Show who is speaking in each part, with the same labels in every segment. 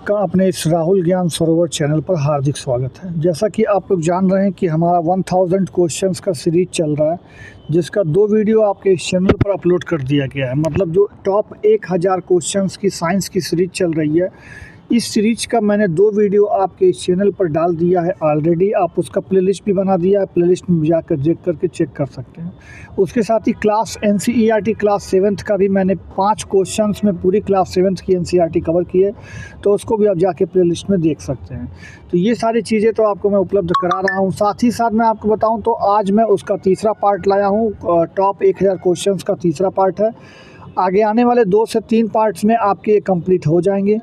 Speaker 1: आपका अपने इस राहुल ज्ञान सरोवर चैनल पर हार्दिक स्वागत है। जैसा कि आप लोग जान रहे हैं कि हमारा 1000 क्वेश्चंस का सीरीज चल रहा है, जिसका 2 वीडियो आपके इस चैनल पर अपलोड कर दिया गया है। मतलब जो टॉप 1000 क्वेश्चंस की साइंस की सीरीज चल रही है, इस सीरीज का मैंने 2 वीडियो आपके इस चैनल पर डाल दिया है ऑलरेडी। आप उसका प्लेलिस्ट भी बना दिया है, प्लेलिस्ट में जाकर देख करके चेक कर सकते हैं। उसके साथ ही क्लास NCERT क्लास 7th का भी मैंने 5 क्वेश्चंस में पूरी क्लास 7th की NCERT कवर की है, तो उसको भी आप जाके प्लेलिस्ट में देख सकते हैं। तो ये सारी चीज़ें तो आपको मैं उपलब्ध करा रहा हूँ। साथ ही साथ मैं आपको बताऊँ तो आज मैं उसका तीसरा पार्ट लाया हूँ। टॉप 1000 क्वेश्चंस का तीसरा पार्ट है। आगे आने वाले 2 से 3 पार्ट्स में आपके ये कंप्लीट हो जाएंगे।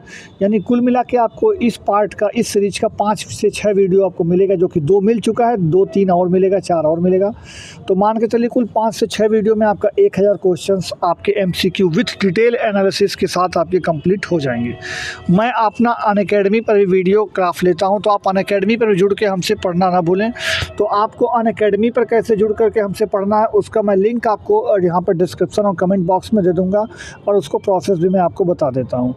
Speaker 1: यानी कुल मिला के आपको इस पार्ट का, इस सीरीज का 5 से 6 वीडियो आपको मिलेगा, जो कि 2 मिल चुका है, 2-3 और मिलेगा, 4 और मिलेगा। तो मान के चलिए कुल 5 से 6 वीडियो में आपका 1000 क्वेश्चंस आपके MCQ विथ डिटेल एनालिसिस के साथ आपके कंप्लीट हो जाएंगे। मैं अपना अनअकैडमी पर भी वीडियो क्राफ्ट लेता हूँ, तो आप अनअकैडमी पर जुड़ के हमसे पढ़ना ना भूलें। तो आपको अनअकैडमी पर कैसे जुड़ करके हमसे पढ़ना है, उसका मैं लिंक आपको यहाँ पर डिस्क्रिप्शन और कमेंट बॉक्स में दे दूँगा, और उसको प्रोसेस भी मैं आपको बता देता हूँ।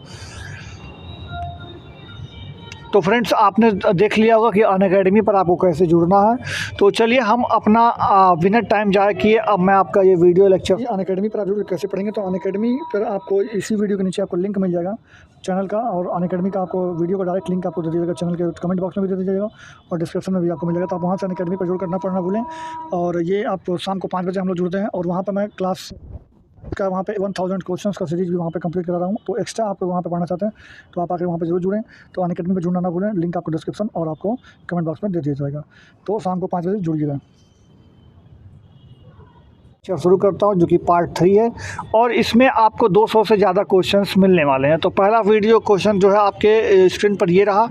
Speaker 1: तो फ्रेंड्स, आपने देख लिया होगा कि अनअकैडमी पर आपको कैसे जुड़ना है। तो चलिए हम अपना बिना टाइम जाए किए अब मैं आपका ये वीडियो लेक्चर अनअकैडमी पर आप जुड़ कैसे पढ़ेंगे। तो अनअकैडमी पर आपको इसी वीडियो के नीचे आपको लिंक मिल जाएगा चैनल का, और अनअकैडमी का आपको वीडियो का डायरेक्ट लिंक आपको दे दिया जाएगा, चैनल के कमेंट बॉक्स में भी दे दिया जाएगा और डिस्क्रिप्शन में भी आपको मिल जाएगा। तो आप वहाँ से अनअकैडमी पर जुड़ करना पढ़ना भूलें। और ये आप शाम को 5 बजे हम लोग जुड़ते हैं, और वहाँ पर मैं क्लास का वहाँ पे 1000 क्वेश्चंस का सीरीज भी वहाँ पे कंप्लीट करा रहा हूँ। तो एक्स्ट्रा आप लोग वहाँ पे पढ़ना चाहते हैं तो आप आकर वहाँ पे जरूर जुड़ें। तो अनअकैडमी पे जुड़ना ना भूलें, लिंक आपको डिस्क्रिप्शन और आपको कमेंट बॉक्स में दे दिया जाएगा। तो शाम को 5 बजे जुड़िएगा। शुरू करता हूँ, जो कि पार्ट 3 है, और इसमें आपको 200 से ज़्यादा क्वेश्चंस मिलने वाले हैं। तो पहला वीडियो क्वेश्चन जो है आपके स्क्रीन पर ये रहा,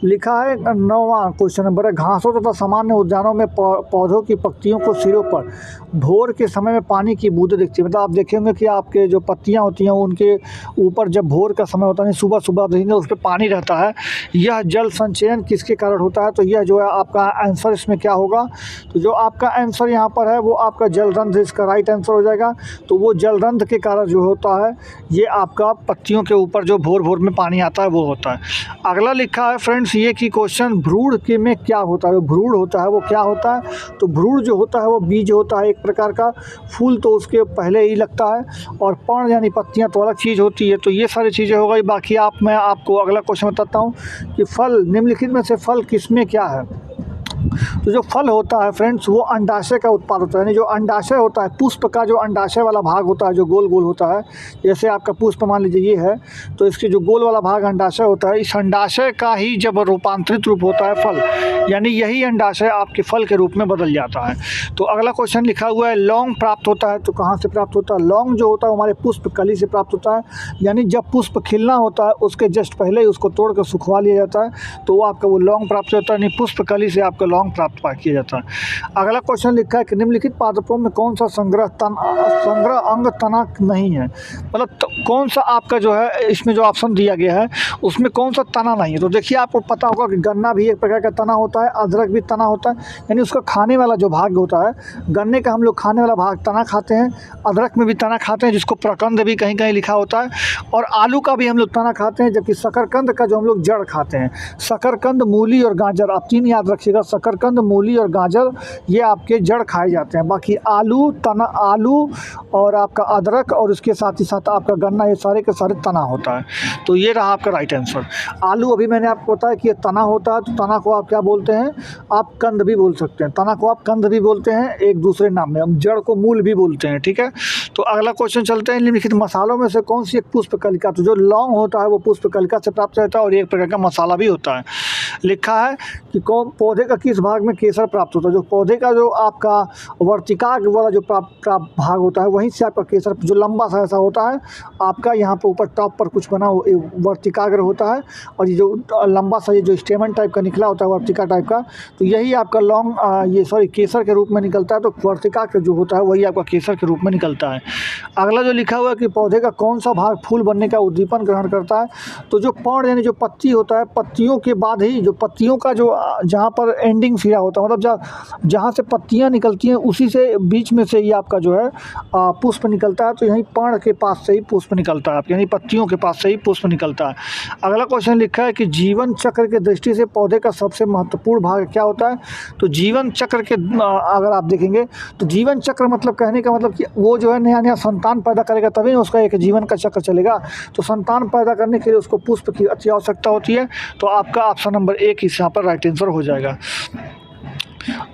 Speaker 1: लिखा है 9वां क्वेश्चन नंबर है, घासों तथा सामान्य उद्यानों में पौधों की पत्तियों को सिरों पर भोर के समय में पानी की बूंदें दिखती है। मतलब आप देखेंगे कि आपके जो पत्तियाँ होती हैं उनके ऊपर जब भोर का समय होता है, सुबह सुबह देखेंगे उस पर पानी रहता है। यह जल संचयन किसके कारण होता है? तो यह जो है आपका आंसर इसमें क्या होगा? तो जो आपका आंसर यहाँ पर है वो आपका जलरंध्र इसका राइट आंसर हो जाएगा। तो वो जलरंध्र के कारण जो होता है, ये आपका पत्तियों के ऊपर जो भोर भोर में पानी आता है वो होता है। अगला लिखा है फ्रेंड्स ये कि क्वेश्चन भ्रूण के में क्या होता है? भ्रूण होता है वो क्या होता है? तो भ्रूण जो होता है वो बीज होता है एक प्रकार का, फूल तो उसके पहले ही लगता है, और पर्ण यानी पत्तियां तो अलग चीज़ होती है। तो ये सारी चीज़ें हो गई। बाकी मैं आपको अगला क्वेश्चन बताता हूँ कि फल निम्नलिखित में से फल किसमें क्या है? तो जो फल होता है फ्रेंड्स वो अंडाशय का उत्पाद होता है। यानी जो अंडाशय होता है, पुष्प का जो अंडाशय वाला भाग होता है, जो गोल गोल होता है, जैसे आपका पुष्प मान लीजिए ये है, तो इसके जो गोल वाला भाग अंडाशय होता है, इस अंडाशय का ही जब रूपांतरित रूप होता है फल, यानी यही अंडाशय आपके फल के रूप में बदल जाता है। तो अगला क्वेश्चन लिखा हुआ है लौंग प्राप्त होता है, तो कहाँ से प्राप्त होता है? लौंग जो होता है हमारे पुष्प कली से प्राप्त होता है। यानी जब पुष्प खिलना होता है उसके जस्ट पहले ही उसको तोड़ कर सुखवा लिया जाता है, तो वो आपका वो लौंग प्राप्त होता है। यानी पुष्प कली से आपका लौंग प्राप्त किया जाता है। अगला क्वेश्चन लिखा है कि निम्नलिखित पादपों में कौन सा संग्रह अंग तना नहीं है? मतलब कौन सा आपका जो है इसमें जो ऑप्शन दिया गया है उसमें कौन सा तना नहीं है? तो देखिए आपको पता होगा कि गन्ना भी एक प्रकार का तना होता है, अदरक भी तना होता है, यानी उसका खाने वाला जो भाग होता है, गन्ने का हम लोग खाने वाला भाग तना खाते हैं, अदरक में भी तना खाते हैं जिसको प्रकंद भी कहीं कहीं लिखा होता है, और आलू का भी हम लोग तना खाते हैं, जबकि शकरकंद का जो हम लोग जड़ खाते हैं। शकरकंद, मूली और गाजर, आप 3 याद रखिएगा, शकरकंद, मूली और गाजर, ये आपके जड़ खाए जाते हैं। बाकी आलू और आपका अदरक और उसके साथ ही साथ आपका गन्ना, ये सारे के सारे तना होता है। तो ये रहा आपका राइट आंसर। आलू अभी मैंने आपको बताया कि ये तना होता है, तो तना को आप क्या बोलते हैं? आप कंद भी बोल सकते हैं, तना को आप कंद भी बोलते हैं, एक दूसरे नाम में। हम जड़ को मूल भी बोलते हैं, ठीक है। तो अगला क्वेश्चन चलते हैं, निम्नलिखित मसालों में से कौन सी एक पुष्प कलिका? तो जो लौंग होता है वो पुष्प कलिका से प्राप्त होता है, और एक प्रकार का मसाला भी होता है। लिखा है कि पौधे का किस भाग में केसर प्राप्त होता है? जो पौधे का जो आपका वर्तिका वाला जो प्राप्त भाग होता है, वहीं से आपका केसर जो लंबा सा ऐसा होता है, आपका यहाँ पे ऊपर टॉप पर कुछ बना वर्तिकाग्र होता है, और ये जो लंबा सा ये जो स्टेमन टाइप का निकला होता है वर्तिका टाइप का, तो यही आपका केसर के रूप में निकलता है। तो वर्तिका का जो होता है वही आपका केसर के रूप में निकलता है। अगला जो लिखा हुआ है कि पौधे का कौन सा भाग फूल बनने का उद्दीपन ग्रहण करता है? तो जो पर्ण यानी जो पत्ती होता है, पत्तियों के बाद ही जो पत्तियों का जो जहाँ पर सराउंडिंग सिरा होता है, मतलब जहाँ से पत्तियाँ निकलती हैं उसी से बीच में से ये आपका जो है पुष्प निकलता है। तो यहीं पर्ण के पास से ही पुष्प निकलता है, यानी पत्तियों के पास से ही पुष्प निकलता है। अगला क्वेश्चन लिखा है कि जीवन चक्र की दृष्टि से पौधे का सबसे महत्वपूर्ण भाग क्या होता है। तो जीवन चक्र के अगर आप देखेंगे तो जीवन चक्र मतलब कहने का मतलब कि वो जो है नया नया संतान पैदा करेगा तभी उसका एक जीवन का चक्र चलेगा। तो संतान पैदा करने के लिए उसको पुष्प की अति आवश्यकता होती है। तो आपका ऑप्शन नंबर 1 इस यहाँ पर राइट आंसर हो जाएगा।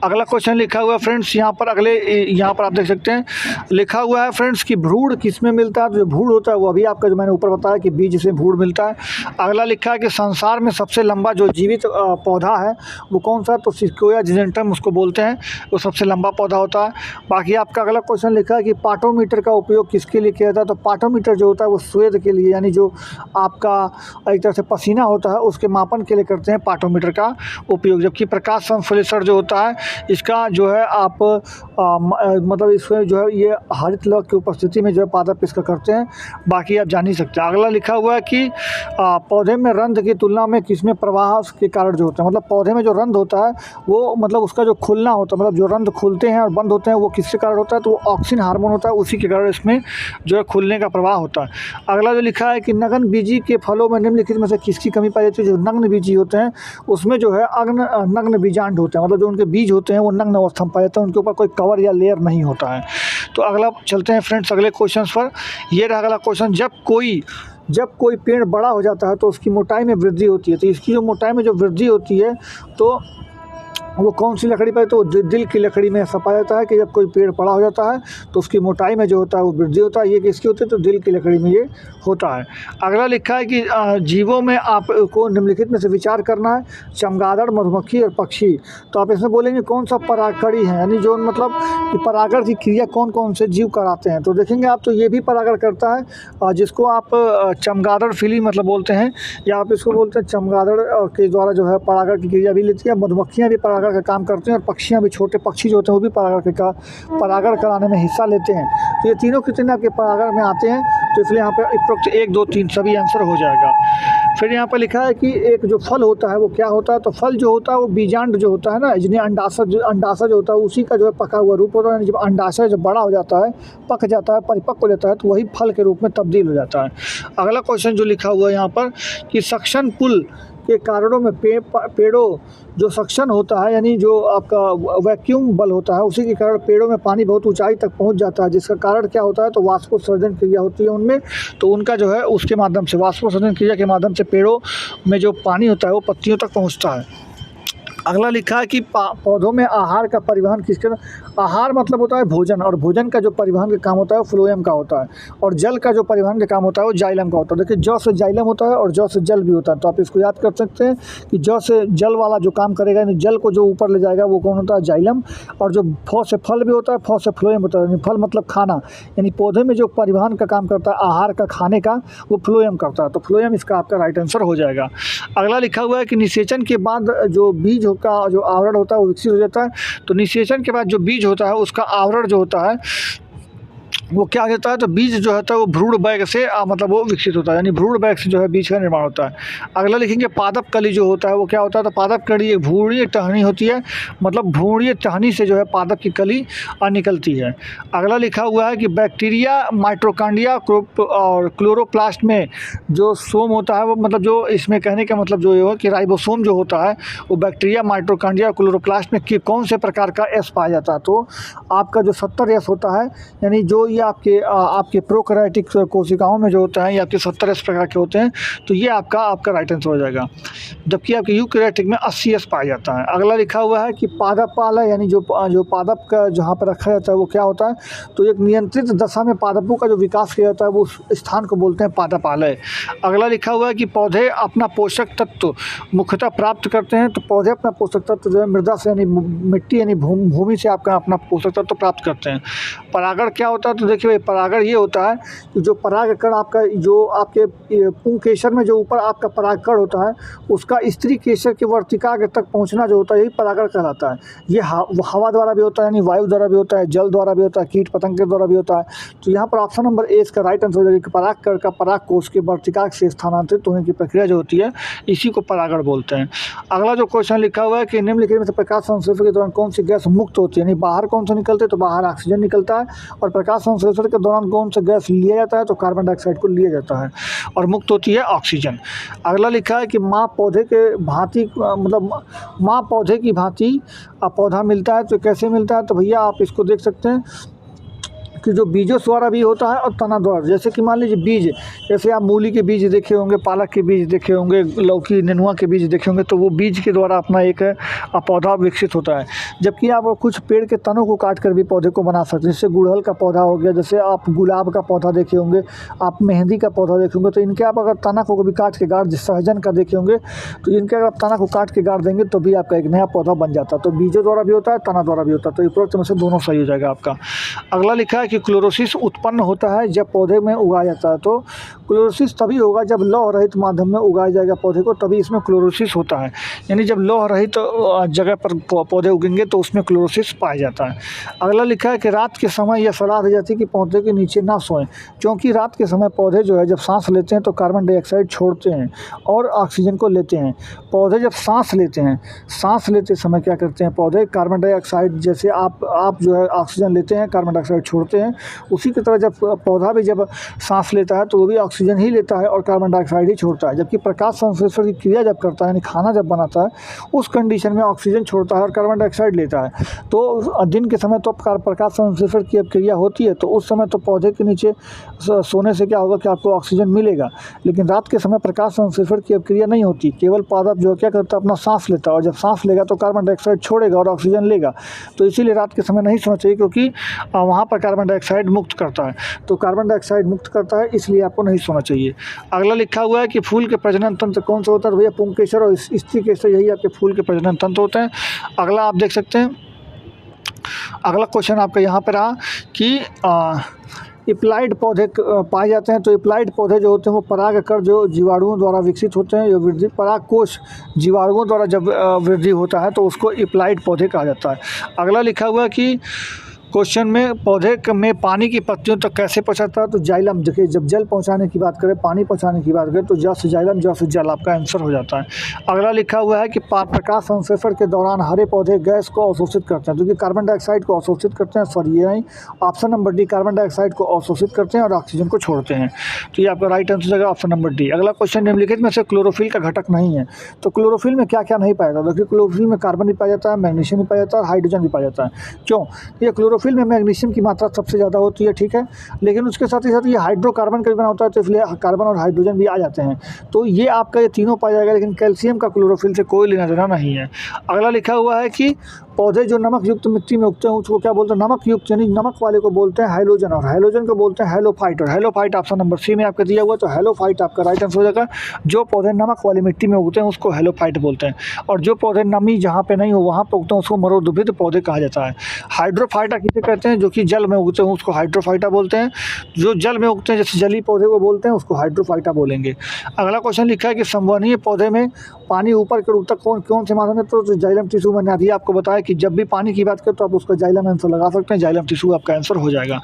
Speaker 1: अगला क्वेश्चन लिखा हुआ है फ्रेंड्स यहाँ पर आप देख सकते हैं लिखा हुआ है फ्रेंड्स कि भ्रूण किसमें मिलता है। तो जो भ्रूण होता है वो अभी आपका जो मैंने ऊपर बताया कि बीज से भ्रूण मिलता है। अगला लिखा है कि संसार में सबसे लंबा जो जीवित पौधा है वो कौन सा है। तो सिक्वोया जिनेंटम उसको बोलते हैं, वो सबसे लंबा पौधा होता है। बाकी आपका अगला क्वेश्चन लिखा है कि पाटोमीटर का उपयोग किसके लिए किया जाता है। तो पाटोमीटर जो होता है वो स्वेद के लिए, यानी जो आपका एक तरह से पसीना होता है उसके मापन के लिए करते हैं पाटोमीटर का उपयोग। जबकि प्रकाश संश्लेषण जो होता है इसका जो है आप मतलब इसमें जो है ये हरित लवक की उपस्थिति में जो है पादप इसका करते हैं। बाकी आप जान ही सकते हैं। अगला लिखा हुआ है कि पौधे में रंध्र की तुलना में किसमें प्रवाह के कारण जो होता है, मतलब पौधे में जो रंध्र होता है वो मतलब उसका जो खुलना होता है, मतलब जो रंध्र खुलते हैं और बंद होते हैं वो किसके कारण होता है। तो वो ऑक्सिन हार्मोन होता है, उसी के कारण इसमें जो है खुलने का प्रवाह होता है। अगला जो लिखा है कि नग्न बीजी के फलों में निम्नलिखित में से किसकी कमी पाई जाती है। जो नग्न बीजी होते हैं उसमें जो है नग्न बीजांड होते हैं, मतलब जो उनके बीज होते हैं वो नग्न अवस्था में पाए जाते हैं, उनके ऊपर कोई कवर या लेयर नहीं होता है। तो अगला चलते हैं फ्रेंड्स अगले क्वेश्चन पर। ये रहा अगला क्वेश्चन, जब कोई पेड़ बड़ा हो जाता है तो उसकी मोटाई में वृद्धि होती है। तो इसकी जो मोटाई में जो वृद्धि होती है तो वो कौन सी लकड़ी पर, तो दिल की लकड़ी में ऐसा पाया जाता है कि जब कोई पेड़ बड़ा हो जाता है तो उसकी मोटाई में जो होता है वो वृद्धि होता है। ये किसकी होती है, तो दिल की लकड़ी में ये होता है। अगला लिखा है कि जीवों में आपको निम्नलिखित में से विचार करना है, चमगादड़, मधुमक्खी और पक्षी। तो आप इसमें बोलेंगे कौन सा परागकड़ी है, यानी जो मतलब कि परागण की क्रिया कौन कौन से जीव कराते हैं। तो देखेंगे आप तो ये भी परागण करता है जिसको आप चमगादड़ फिली मतलब बोलते हैं, या आप इसको बोलते हैं चमगादड़ के द्वारा जो है परागण की क्रिया भी लेती है। मधुमक्खियाँ भी परागण का काम करते हैं और पक्षियाँ भी, छोटे पक्षी जो होते हैं वो भी परागण कराने में हिस्सा लेते हैं। तो ये तीनों कितने आपके परागण में आते हैं। तो इसलिए यहाँ पे उपरोक्त 1, 2, 3 सभी आंसर हो जाएगा। फिर यहाँ पर लिखा है कि एक जो फल होता है वो क्या होता है। तो फल जो होता है वो बीजांड जो होता है ना, जिन्हें अंडाशय जो होता है उसी का जो है पका हुआ रूप होता है। जब अंडाशय जब बड़ा हो जाता है, पक जाता है, परिपक्व हो जाता है तो वही फल के रूप में तब्दील हो जाता है। अगला क्वेश्चन जो लिखा हुआ है यहाँ पर कि सक्शन पुल के कारणों में पेड़ों जो सक्शन होता है, यानी जो आपका वैक्यूम बल होता है उसी के कारण पेड़ों में पानी बहुत ऊंचाई तक पहुंच जाता है। जिसका कारण क्या होता है, तो वाष्पोत्सर्जन क्रिया होती है उनमें। तो उनका जो है उसके माध्यम से, वाष्पोत्सर्जन क्रिया के माध्यम से पेड़ों में जो पानी होता है वो पत्तियों तक पहुँचता है। अगला लिखा है कि पौधों में आहार का परिवहन किसके, आहार मतलब होता है भोजन, और भोजन का जो परिवहन का काम होता है वो फ्लोएम का होता है, और जल का जो परिवहन का काम होता है वो जाइलम का होता है। देखिए जौ से जाइलम होता है और जौ से जल भी होता है। तो आप इसको याद कर सकते हैं कि जौ से जल वाला जो काम करेगा, यानी जल को जो ऊपर ले जाएगा वो कौन होता है, जाइलम। और जो फौ से फल भी होता है, फौ से फ्लोएम होता है, यानी फल मतलब खाना, यानी पौधे में जो परिवहन का काम करता है आहार का, खाने का, वो फ्लोएम करता है। तो फ्लोएम इसका आपका राइट आंसर हो जाएगा। अगला लिखा हुआ है कि निषेचन के बाद जो बीज का जो आवरण होता है वो विकसित हो जाता है। तो निषेचन के बाद जो बीज होता है उसका आवरण जो होता है वो क्या होता है, तो बीज जो होता है वो भ्रूण बैग से मतलब वो विकसित होता है, यानी भ्रूण बैग से जो है बीज का निर्माण होता है। अगला लिखेंगे पादप कली जो होता है वो क्या होता है। तो पादप कली एक भ्रूणीय टहनी होती है, मतलब भ्रूणीय टहनी से जो है पादप की कली निकलती है। अगला लिखा हुआ है कि बैक्टीरिया, माइटोकॉन्ड्रिया और क्लोरोप्लास्ट में जो सोम होता है वो, मतलब जो इसमें कहने का मतलब जो है कि राइबोसोम जो होता है वो बैक्टीरिया, माइटोकॉन्ड्रिया और क्लोरोप्लास्ट में कौन से प्रकार का एस पाया जाता है। तो आपका जो 70 एस होता है, यानी जो ये आपके प्रोकैरियोटिक कोशिकाओं में जो होता है ये आपके 70 एस प्रकार के होते हैं। तो ये आपका राइट आंसर हो जाएगा। जबकि आपके यूकैरियोटिक में 80 एस पाया जाता है। अगला लिखा हुआ है कि पादप पाल है, यानी जो पादप का जहाँ पर रखा जाता है वो क्या होता है। तो एक नियंत्रित दशा में पादपों का जो विकास किया जाता है वो उस स्थान को बोलते हैं पादपालय। अगला लिखा हुआ है कि पौधे अपना पोषक तत्व मुख्यतः प्राप्त करते हैं। तो पौधे अपना पोषक तत्व जो है मृदा से, यानी मिट्टी, यानी भूमि से आपका अपना पोषक तत्व प्राप्त करते हैं। परागण क्या होता है, तो तो देखिए भाई परागण ये होता है कि जो परागकण आपका जो आपके पुंकेसर में जो ऊपर आपका परागकण होता है उसका स्त्री केसर के वर्तिकाग्र तक पहुंचना जो होता है यही परागण कहलाता है। ये हवा द्वारा भी होता है, यानी वायु द्वारा भी होता है, जल द्वारा भी होता है, कीट पतंग के द्वारा भी होता है। तो यहाँ पर ऑप्शन नंबर ए इसका राइट आंसर हो जाएगा कि परागकण का परागकोश के वर्तिकाग्र से स्थानांतरित होने की प्रक्रिया जो होती है इसी को परागण बोलते हैं। अगला जो क्वेश्चन लिखा हुआ है कि निम्नलिखित में से प्रकाश संश्लेषण के दौरान कौन सी गैस मुक्त होती है, यानी बाहर कौन सा निकलते हैं तो बाहर ऑक्सीजन निकलता है, और प्रकाश संश्लेषण के दौरान कौन सा गैस लिया जाता है तो कार्बन डाइऑक्साइड को लिया जाता है और मुक्त होती है ऑक्सीजन। अगला लिखा है कि माँ पौधे के भांति मतलब माँ पौधे की भांति पौधा मिलता है तो कैसे मिलता है, तो भैया आप इसको देख सकते हैं कि जो बीजों द्वारा भी होता है और तना द्वारा। जैसे कि मान लीजिए बीज, जैसे आप मूली के बीज देखे होंगे, पालक के बीज देखे होंगे, लौकी नेनुआ के बीज देखे होंगे, तो वो बीज के द्वारा अपना एक पौधा विकसित होता है। जबकि आप कुछ पेड़ के तनों को काट कर भी पौधे को बना सकते हैं, जैसे गुड़हल का पौधा हो गया, जैसे आप गुलाब का पौधा देखे होंगे, आप मेहंदी का पौधा देखे होंगे, तो इनके आप अगर तना को भी काट के गाड़, सहजन का देखे होंगे, तो इनके अगर आप तना को काट के गाड़ देंगे तो भी आपका एक नया पौधा बन जाता है। तो बीजों द्वारा भी होता है, तना द्वारा भी होता है, तो उपरोक्त में से दोनों सही हो जाएगा आपका। अगला लिखा है कि क्लोरोसिस उत्पन्न होता है जब पौधे में उगाया जाता है, तो क्लोरोसिस तभी होगा जब लौह रहित माध्यम में उगाया जाएगा पौधे को, तभी इसमें क्लोरोसिस होता है। यानी जब लौह रहित जगह पर पौधे उगेंगे तो उसमें क्लोरोसिस पाया जाता है। अगला लिखा है कि रात के समय यह सलाह दी जाती है कि पौधे के नीचे ना सोएं, क्योंकि रात के समय पौधे जो है जब सांस लेते हैं तो कार्बन डाइऑक्साइड छोड़ते हैं और ऑक्सीजन को लेते हैं। पौधे जब सांस लेते हैं, सांस लेते समय क्या करते हैं पौधे, कार्बन डाइऑक्साइड, जैसे आप जो है ऑक्सीजन लेते हैं, कार्बन डाइऑक्साइड छोड़ते हैं, उसी की तरह जब पौधा भी जब सांस लेता है तो वो भी ऑक्सीजन ही लेता है और कार्बन डाइऑक्साइड ही छोड़ता है। जबकि प्रकाश संश्लेषण की क्रिया जब करता है, यानी खाना जब बनाता है, उस कंडीशन में ऑक्सीजन छोड़ता है और कार्बन डाइऑक्साइड लेता है। तो दिन के समय तो प्रकाश संश्लेषण की क्रिया होती है, तो उस समय तो पौधे के नीचे सोने से क्या होगा कि आपको ऑक्सीजन मिलेगा, लेकिन रात के समय प्रकाश संश्लेषण की क्रिया नहीं होती, केवल पौधा जो क्या करता है अपना सांस लेता है, और जब सांस लेगा तो कार्बन डाइऑक्साइड छोड़ेगा और ऑक्सीजन लेगा। तो इसीलिए रात के समय नहीं सोना चाहिए, क्योंकि वहाँ पर कार्बन डाइऑक्साइड मुक्त करता है, तो कार्बन डाइऑक्साइड मुक्त करता है, इसलिए आपको नहीं सोना चाहिए। अगला लिखा हुआ है कि फूल के प्रजनन तंत्र कौन सा होता है, भैया पुंकेसर और स्त्री केसर, यही आपके फूल के प्रजनन तंत्र होते हैं। अगला आप देख सकते हैं, अगला क्वेश्चन आपका यहाँ पर रहा कि इप्लाइड पौधे पाए जाते हैं, तो इप्लाइड पौधे जो होते हैं वो परागकण जो जीवाणुओं द्वारा विकसित होते हैं, ये वृद्धि परागकोश जीवाणुओं द्वारा जब वृद्धि होता है तो उसको इप्लाइड पौधे कहा जाता है। अगला लिखा हुआ है कि क्वेश्चन में पौधे में पानी की पत्तियों तक कैसे पहुंचाता है, तो जाइलम। देखिए जब जल पहुंचाने की बात करें, पानी पहुंचाने की बात करें, तो जल से जाइलम, जल से जल आपका आंसर हो जाता है। अगला लिखा हुआ है कि प्रकाश संश्लेषण के दौरान हरे पौधे गैस को अवशोषित करते हैं, क्योंकि कार्बन डाइऑक्साइड को अवशोषित करते हैं, सॉरी ये नहीं, option number D, carbon dioxide को अवशोषित करते हैं और ऑक्सीजन को छोड़ते हैं, तो ये आपका राइट आंसर जाएगा ऑप्शन नंबर डी। अगला क्वेश्चन निम्नलिखित में से क्लोरोफिल का घटक नहीं है, तो क्लोरोफिल में क्या क्या नहीं पाया जाता, देखिए क्लोरोफिल में कार्बन भी पाया जाता है, मैग्नीशियम भी पाया जाता है और हाइड्रोजन भी पाया जाता है। क्यों, ये क्लोरोफिल में मैग्नीशियम की मात्रा सबसे ज़्यादा होती है, ठीक है, लेकिन उसके साथ ही साथ ये हाइड्रोकार्बन का भी बना होता है, तो इसलिए कार्बन और हाइड्रोजन भी आ जाते हैं, तो ये आपका ये तीनों पाया जाएगा, लेकिन कैल्शियम का क्लोरोफिल से कोई लेना देना नहीं है। अगला लिखा हुआ है कि पौधे जो नमक युक्त मिट्टी में उगते हैं उसको क्या बोलते हैं, नमक युक्त, यानी नमक वाले को बोलते हैं हैलोजन, और हैलोजन को बोलते हैं हैलोफाइट, और हैलोफाइट ऑप्शन नंबर सी में आपका दिया हुआ, तो हैलोफाइट आपका राइट आंसर हो जाएगा। जो पौधे नमक वाली मिट्टी में उगते हैं उसको हैलोफाइट बोलते हैं, और जो पौधे नमी जहाँ पे नहीं हो वहाँ पर उगते हैं उसको मरोदुभिद पौधे कहा जाता है। हाइड्रोफाइटा किसे कहते हैं, जो कि जल में उगते हैं उसको हाइड्रोफाइटा बोलते हैं, जो जल में उगते हैं जैसे जलीय पौधे को बोलते हैं उसको हाइड्रोफाइटा बोलेंगे। अगला क्वेश्चन लिखा है कि संवहनीय पौधे में पानी ऊपर के रूप तक कौन से माध्यम में, तो जाइलम टिश्यू। मैंने अभी आपको बताया कि जब भी पानी की बात करें तो आप उसका जाइलम आंसर लगा सकते हैं, जाइलम टिश्यू आपका आंसर हो जाएगा।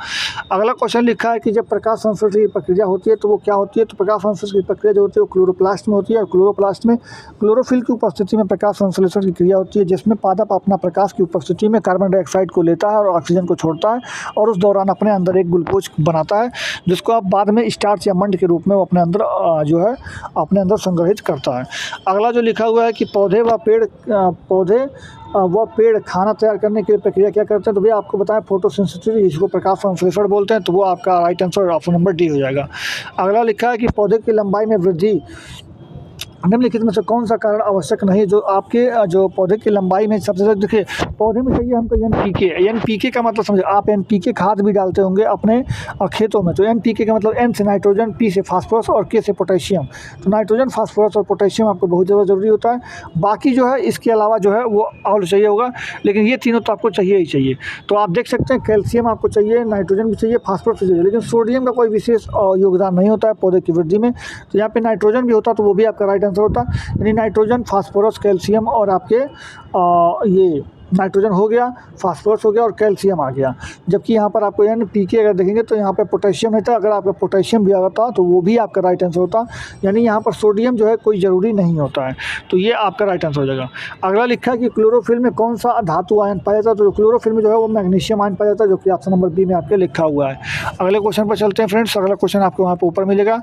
Speaker 1: अगला क्वेश्चन लिखा है कि जब प्रकाश संश्लेषण की प्रक्रिया होती है तो वो क्या होती है, तो प्रकाश संश्लेषण की प्रक्रिया जो होती है वो क्लोरोप्लास्ट में होती है, और क्लोरोप्लास्ट में क्लोरोफिल की उपस्थिति में प्रकाश संश्लेषण की क्रिया होती है, जिसमें पादप अपना प्रकाश की उपस्थिति में कार्बन डाइऑक्साइड को लेता है और ऑक्सीजन को छोड़ता है, और उस दौरान अपने अंदर एक ग्लूकोज बनाता है, जिसको आप बाद में स्टार्च या मंड के रूप में वो अपने अंदर जो है अपने अंदर संग्रहित करता है। अगला जो लिखा हुआ है कि पौधे व पेड़ खाना तैयार करने के लिए प्रक्रिया क्या करते हैं, तो भैया आपको बताएं फोटोसिंथेसिस, इसको प्रकाश संश्लेषण बोलते हैं, तो वो आपका right answer option number D हो जाएगा। अगला लिखा है कि पौधे की लंबाई में वृद्धि निम्नलिखित में से कौन सा कारण आवश्यक नहीं है जो आपके जो पौधे की लंबाई में सबसे ज़्यादा। देखिए पौधे में चाहिए हमको एनपीके। एनपीके का मतलब समझे, आप एनपीके खाद भी डालते होंगे अपने खेतों में, तो एनपीके का मतलब एन से नाइट्रोजन, पी से फास्फोरस और के से पोटेशियम। तो नाइट्रोजन, फास्फोरस और पोटेशियम आपको बहुत ज़्यादा ज़रूरी होता है। बाकी जो है इसके अलावा जो है वो और चाहिए होगा, लेकिन ये तीनों तो आपको चाहिए ही चाहिए। तो आप देख सकते हैं कैल्शियम आपको चाहिए, नाइट्रोजन भी चाहिए, फास्फोरस भी चाहिए, लेकिन सोडियम का कोई विशेष योगदान नहीं होता है पौधे की वृद्धि में। तो यहाँ पे नाइट्रोजन भी होता तो वो भी आपका राइट आंसर होता। यानी नाइट्रोजन, फास्फोरस, कैल्शियम और आपके ये नाइट्रोजन हो गया, फास्फोरस हो गया और कैल्शियम आ गया। जबकि यहाँ पर आपको एनपीके अगर देखेंगे तो यहाँ पे पोटेशियम नहीं था, अगर आपका पोटेशियम भी आता तो वो भी आपका राइट आंसर होता। यानी यहाँ पर सोडियम जो है कोई ज़रूरी नहीं होता है, तो ये आपका राइट आंसर हो जाएगा। अगला लिखा है कि क्लोरोफिल में कौन सा धातु आयन पाया जाता है, तो क्लोरोफिल में जो है वो मैग्नीशियम आयन पाया जाता है, जो कि ऑप्शन नंबर बी में आपके लिखा हुआ है। अगले क्वेश्चन पर चलते हैं फ्रेंड्स। अगला क्वेश्चन आपको वहाँ पर ऊपर मिलेगा,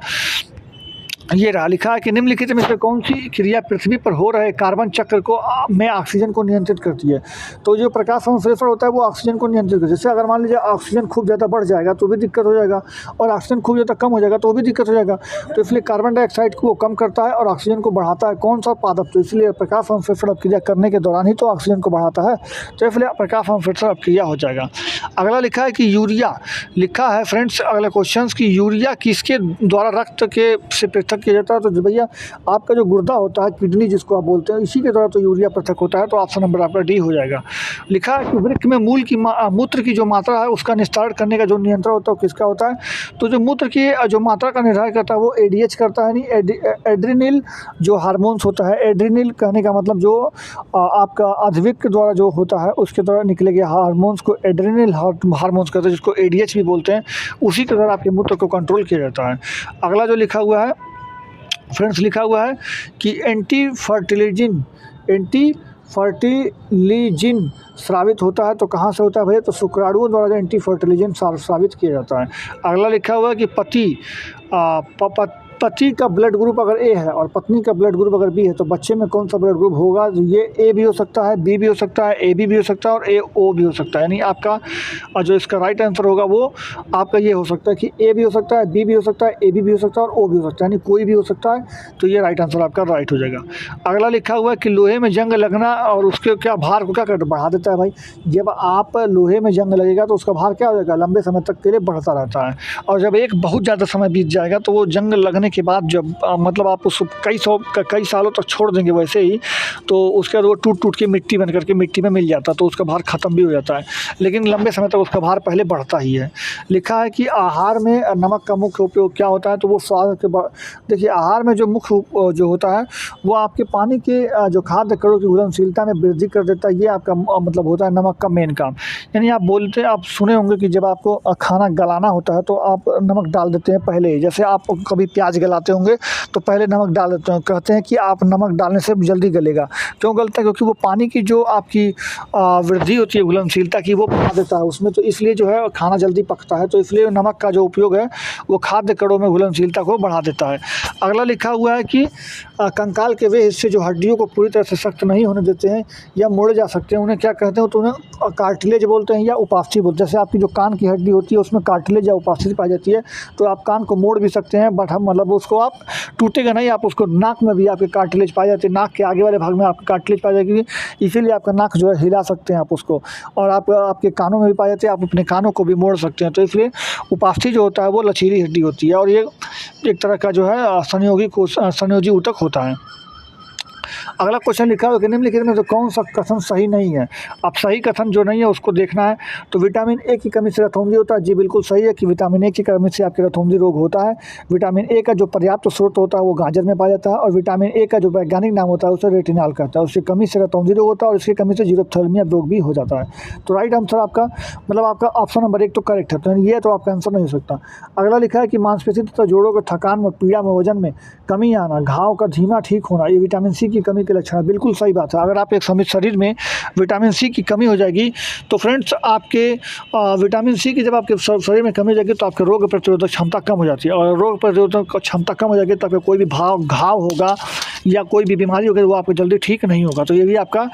Speaker 1: ये रहा। लिखा है कि निम्नलिखित में से कौन सी क्रिया पृथ्वी पर हो रहे कार्बन चक्र को में ऑक्सीजन को नियंत्रित करती है। तो जो प्रकाश संश्लेषण होता है वो ऑक्सीजन को नियंत्रित करता है। जैसे अगर मान लीजिए ऑक्सीजन खूब ज़्यादा बढ़ जाएगा तो भी दिक्कत हो जाएगा, और ऑक्सीजन खूब ज़्यादा कम हो जाएगा तो भी दिक्कत हो जाएगा। तो इसलिए कार्बन डाइऑक्साइड को वो कम करता है और ऑक्सीजन को बढ़ाता है। कौन सा पादप? तो इसलिए प्रकाश संश्लेषण क्रिया करने के दौरान ही तो ऑक्सीजन को बढ़ाता है, तो इसलिए प्रकाश संश्लेषण क्रिया हो जाएगा। अगला लिखा है कि यूरिया, लिखा है फ्रेंड्स अगला क्वेश्चन की यूरिया किसके द्वारा रक्त के से पृथक किया जाता है। तो भैया आपका जो गुर्दा होता है, किडनी जिसको आप बोलते हैं, इसी के द्वारा तो यूरिया पृथक होता है। तो ऑप्शन नंबर आपका डी हो जाएगा। लिखा है कि वृक्क में मूल की मूत्र की जो मात्रा है उसका निस्तारण करने का जो नियंत्रण होता है वो किसका होता है। तो जो मूत्र की जो मात्रा का निर्धारण करता है वो एडीएच करता है। यानी एड्रिनल जो हार्मोन्स होता है, एड्रिनल कहने का मतलब जो आपका अधिवृक्क द्वारा जो होता है उसके द्वारा निकले गए हार्मोन्स को एड्रिनल हार्मोन्स कहते हैं, जिसको एडीएच भी बोलते हैं। उसी के द्वारा आपके मूत्र को कंट्रोल किया जाता है। अगला जो लिखा हुआ है फ्रेंड्स, लिखा हुआ है कि एंटी फर्टिलिजिन स्रावित होता है। तो कहाँ से होता है भैया? तो शुक्राणुओं द्वारा एंटी फर्टिलिजिन स्रावित किया जाता है। अगला लिखा हुआ है कि पति का ब्लड ग्रुप अगर ए है और पत्नी का ब्लड ग्रुप अगर बी है तो बच्चे में कौन सा ब्लड ग्रुप होगा? ये ए भी हो सकता है, बी भी हो सकता है, ए बी भी हो सकता है और ए ओ भी हो सकता है। यानी आपका जो इसका राइट आंसर होगा वो आपका ये हो सकता है कि ए भी हो सकता है, बी भी हो सकता है, ए बी भी हो सकता है और ओ भी हो सकता है, यानी कोई भी हो सकता है। तो ये राइट आंसर आपका राइट हो जाएगा। अगला लिखा हुआ है कि लोहे में जंग लगना और उसके क्या भार को क्या कर बढ़ा देता है भाई। जब आप लोहे में जंग लगेगा तो उसका भार क्या हो जाएगा? लंबे समय तक के लिए बढ़ता रहता है। और जब एक बहुत ज़्यादा समय बीत जाएगा तो वो जंग लगने के बाद जब मतलब आप उसको कई सालों तक छोड़ देंगे वैसे ही, तो उसके बाद वो टूट के मिट्टी बन करके मिट्टी में मिल जाता है, तो उसका भार ख़त्म भी हो जाता है। लेकिन लंबे समय तक उसका भार पहले बढ़ता ही है। लिखा है कि आहार में नमक का मुख्य उपयोग क्या होता है। तो वो स्वाद के देखिए आहार में जो मुख्य जो होता है वो आपके पानी के जो खाद्य कणों की घुलनशीलता में वृद्धि कर देता है। ये आपका मतलब होता है नमक का मेन काम। यानी आप सुने होंगे कि जब आपको खाना गलाना होता है तो आप नमक डाल देते हैं पहले ही। जैसे आप कभी प्याज गलाते होंगे तो पहले नमक डाल देते हैं, कहते हैं कि आप नमक डालने से जल्दी गलेगा। क्यों गलता है? क्योंकि वो पानी की जो आपकी वृद्धि होती है घुलनशीलता की वो बढ़ा देता है उसमें, तो इसलिए जो है खाना जल्दी पकता है। तो इसलिए नमक का जो उपयोग है वो खाद्य कणों में घुलनशीलता को बढ़ा देता है। अगला लिखा हुआ है कि कंकाल के वे हिस्से जो हड्डियों को पूरी तरह से सख्त नहीं होने देते हैं या मोड़े जा सकते हैं, उन्हें क्या कहते हैं? तो उन्हें कार्टिलेज बोलते हैं या उपास्थि बोलते हैं। जैसे आपकी जो कान की हड्डी होती है उसमें कार्टिलेज या उपास्थि पाई जाती है, तो आप कान को मोड़ भी सकते हैं, बट हम मतलब उसको आप टूटेगा नहीं। आप उसको नाक में भी आपके कार्टिलेज पाई जाती है, नाक के आगे वाले भाग में आपकी कार्टिलेज पाई जाएगी, इसीलिए आपका नाक जो है हिला सकते हैं आप उसको। और आपके कानों में भी पाई जाती है, आप अपने कानों को भी मोड़ सकते हैं। तो इसलिए उपास्थि जो होता है वो लचीली हड्डी होती है और ये एक तरह का जो है संयोजी ऊतक होता है। अगला क्वेश्चन लिखा है कि निम्नलिखित में से कौन सा कथन सही नहीं है। अब सही कथन जो नहीं है उसको देखना है। तो विटामिन ए की कमी से रतौंधी होता है। जी बिल्कुल सही है कि विटामिन ए की कमी से आपके रतौंधी रोग होता है। विटामिन ए का जो पर्याप्त स्रोत होता है वो गाजर में पाया जाता है और विटामिन ए का जो वैज्ञानिक नाम होता है उसे रेटिनॉल कहता है। उसकी कमी से रतौंधी रोग होता है और इसकी कमी से जीरोप्थेल्मिया रोग भी हो जाता है। तो राइट आंसर आपका मतलब आपका ऑप्शन नंबर 1 तो करेक्ट है, तो ये तो आपका आंसर नहीं हो सकता। अगला लिखा है कि मांसपेशी तथा जोड़ों के थकान में, पीड़ा में, वजन में कमी आना, घाव का धीमा ठीक होना, ये विटामिन सी की कमी कमी के लक्षण है। बिल्कुल सही बात है। अगर आप एक समय शरीर में विटामिन सी की कमी हो जाएगी तो फ्रेंड्स आपके विटामिन सी की जब आपके शरीर में कमी हो जाएगी तो आपके रोग प्रतिरोधक क्षमता कम हो जाती है, और रोग प्रतिरोधक क्षमता कम हो जाएगी तो आपका कोई भी घाव होगा या कोई भी बीमारी होगी वो आपको जल्दी ठीक नहीं होगा। तो ये भी आपका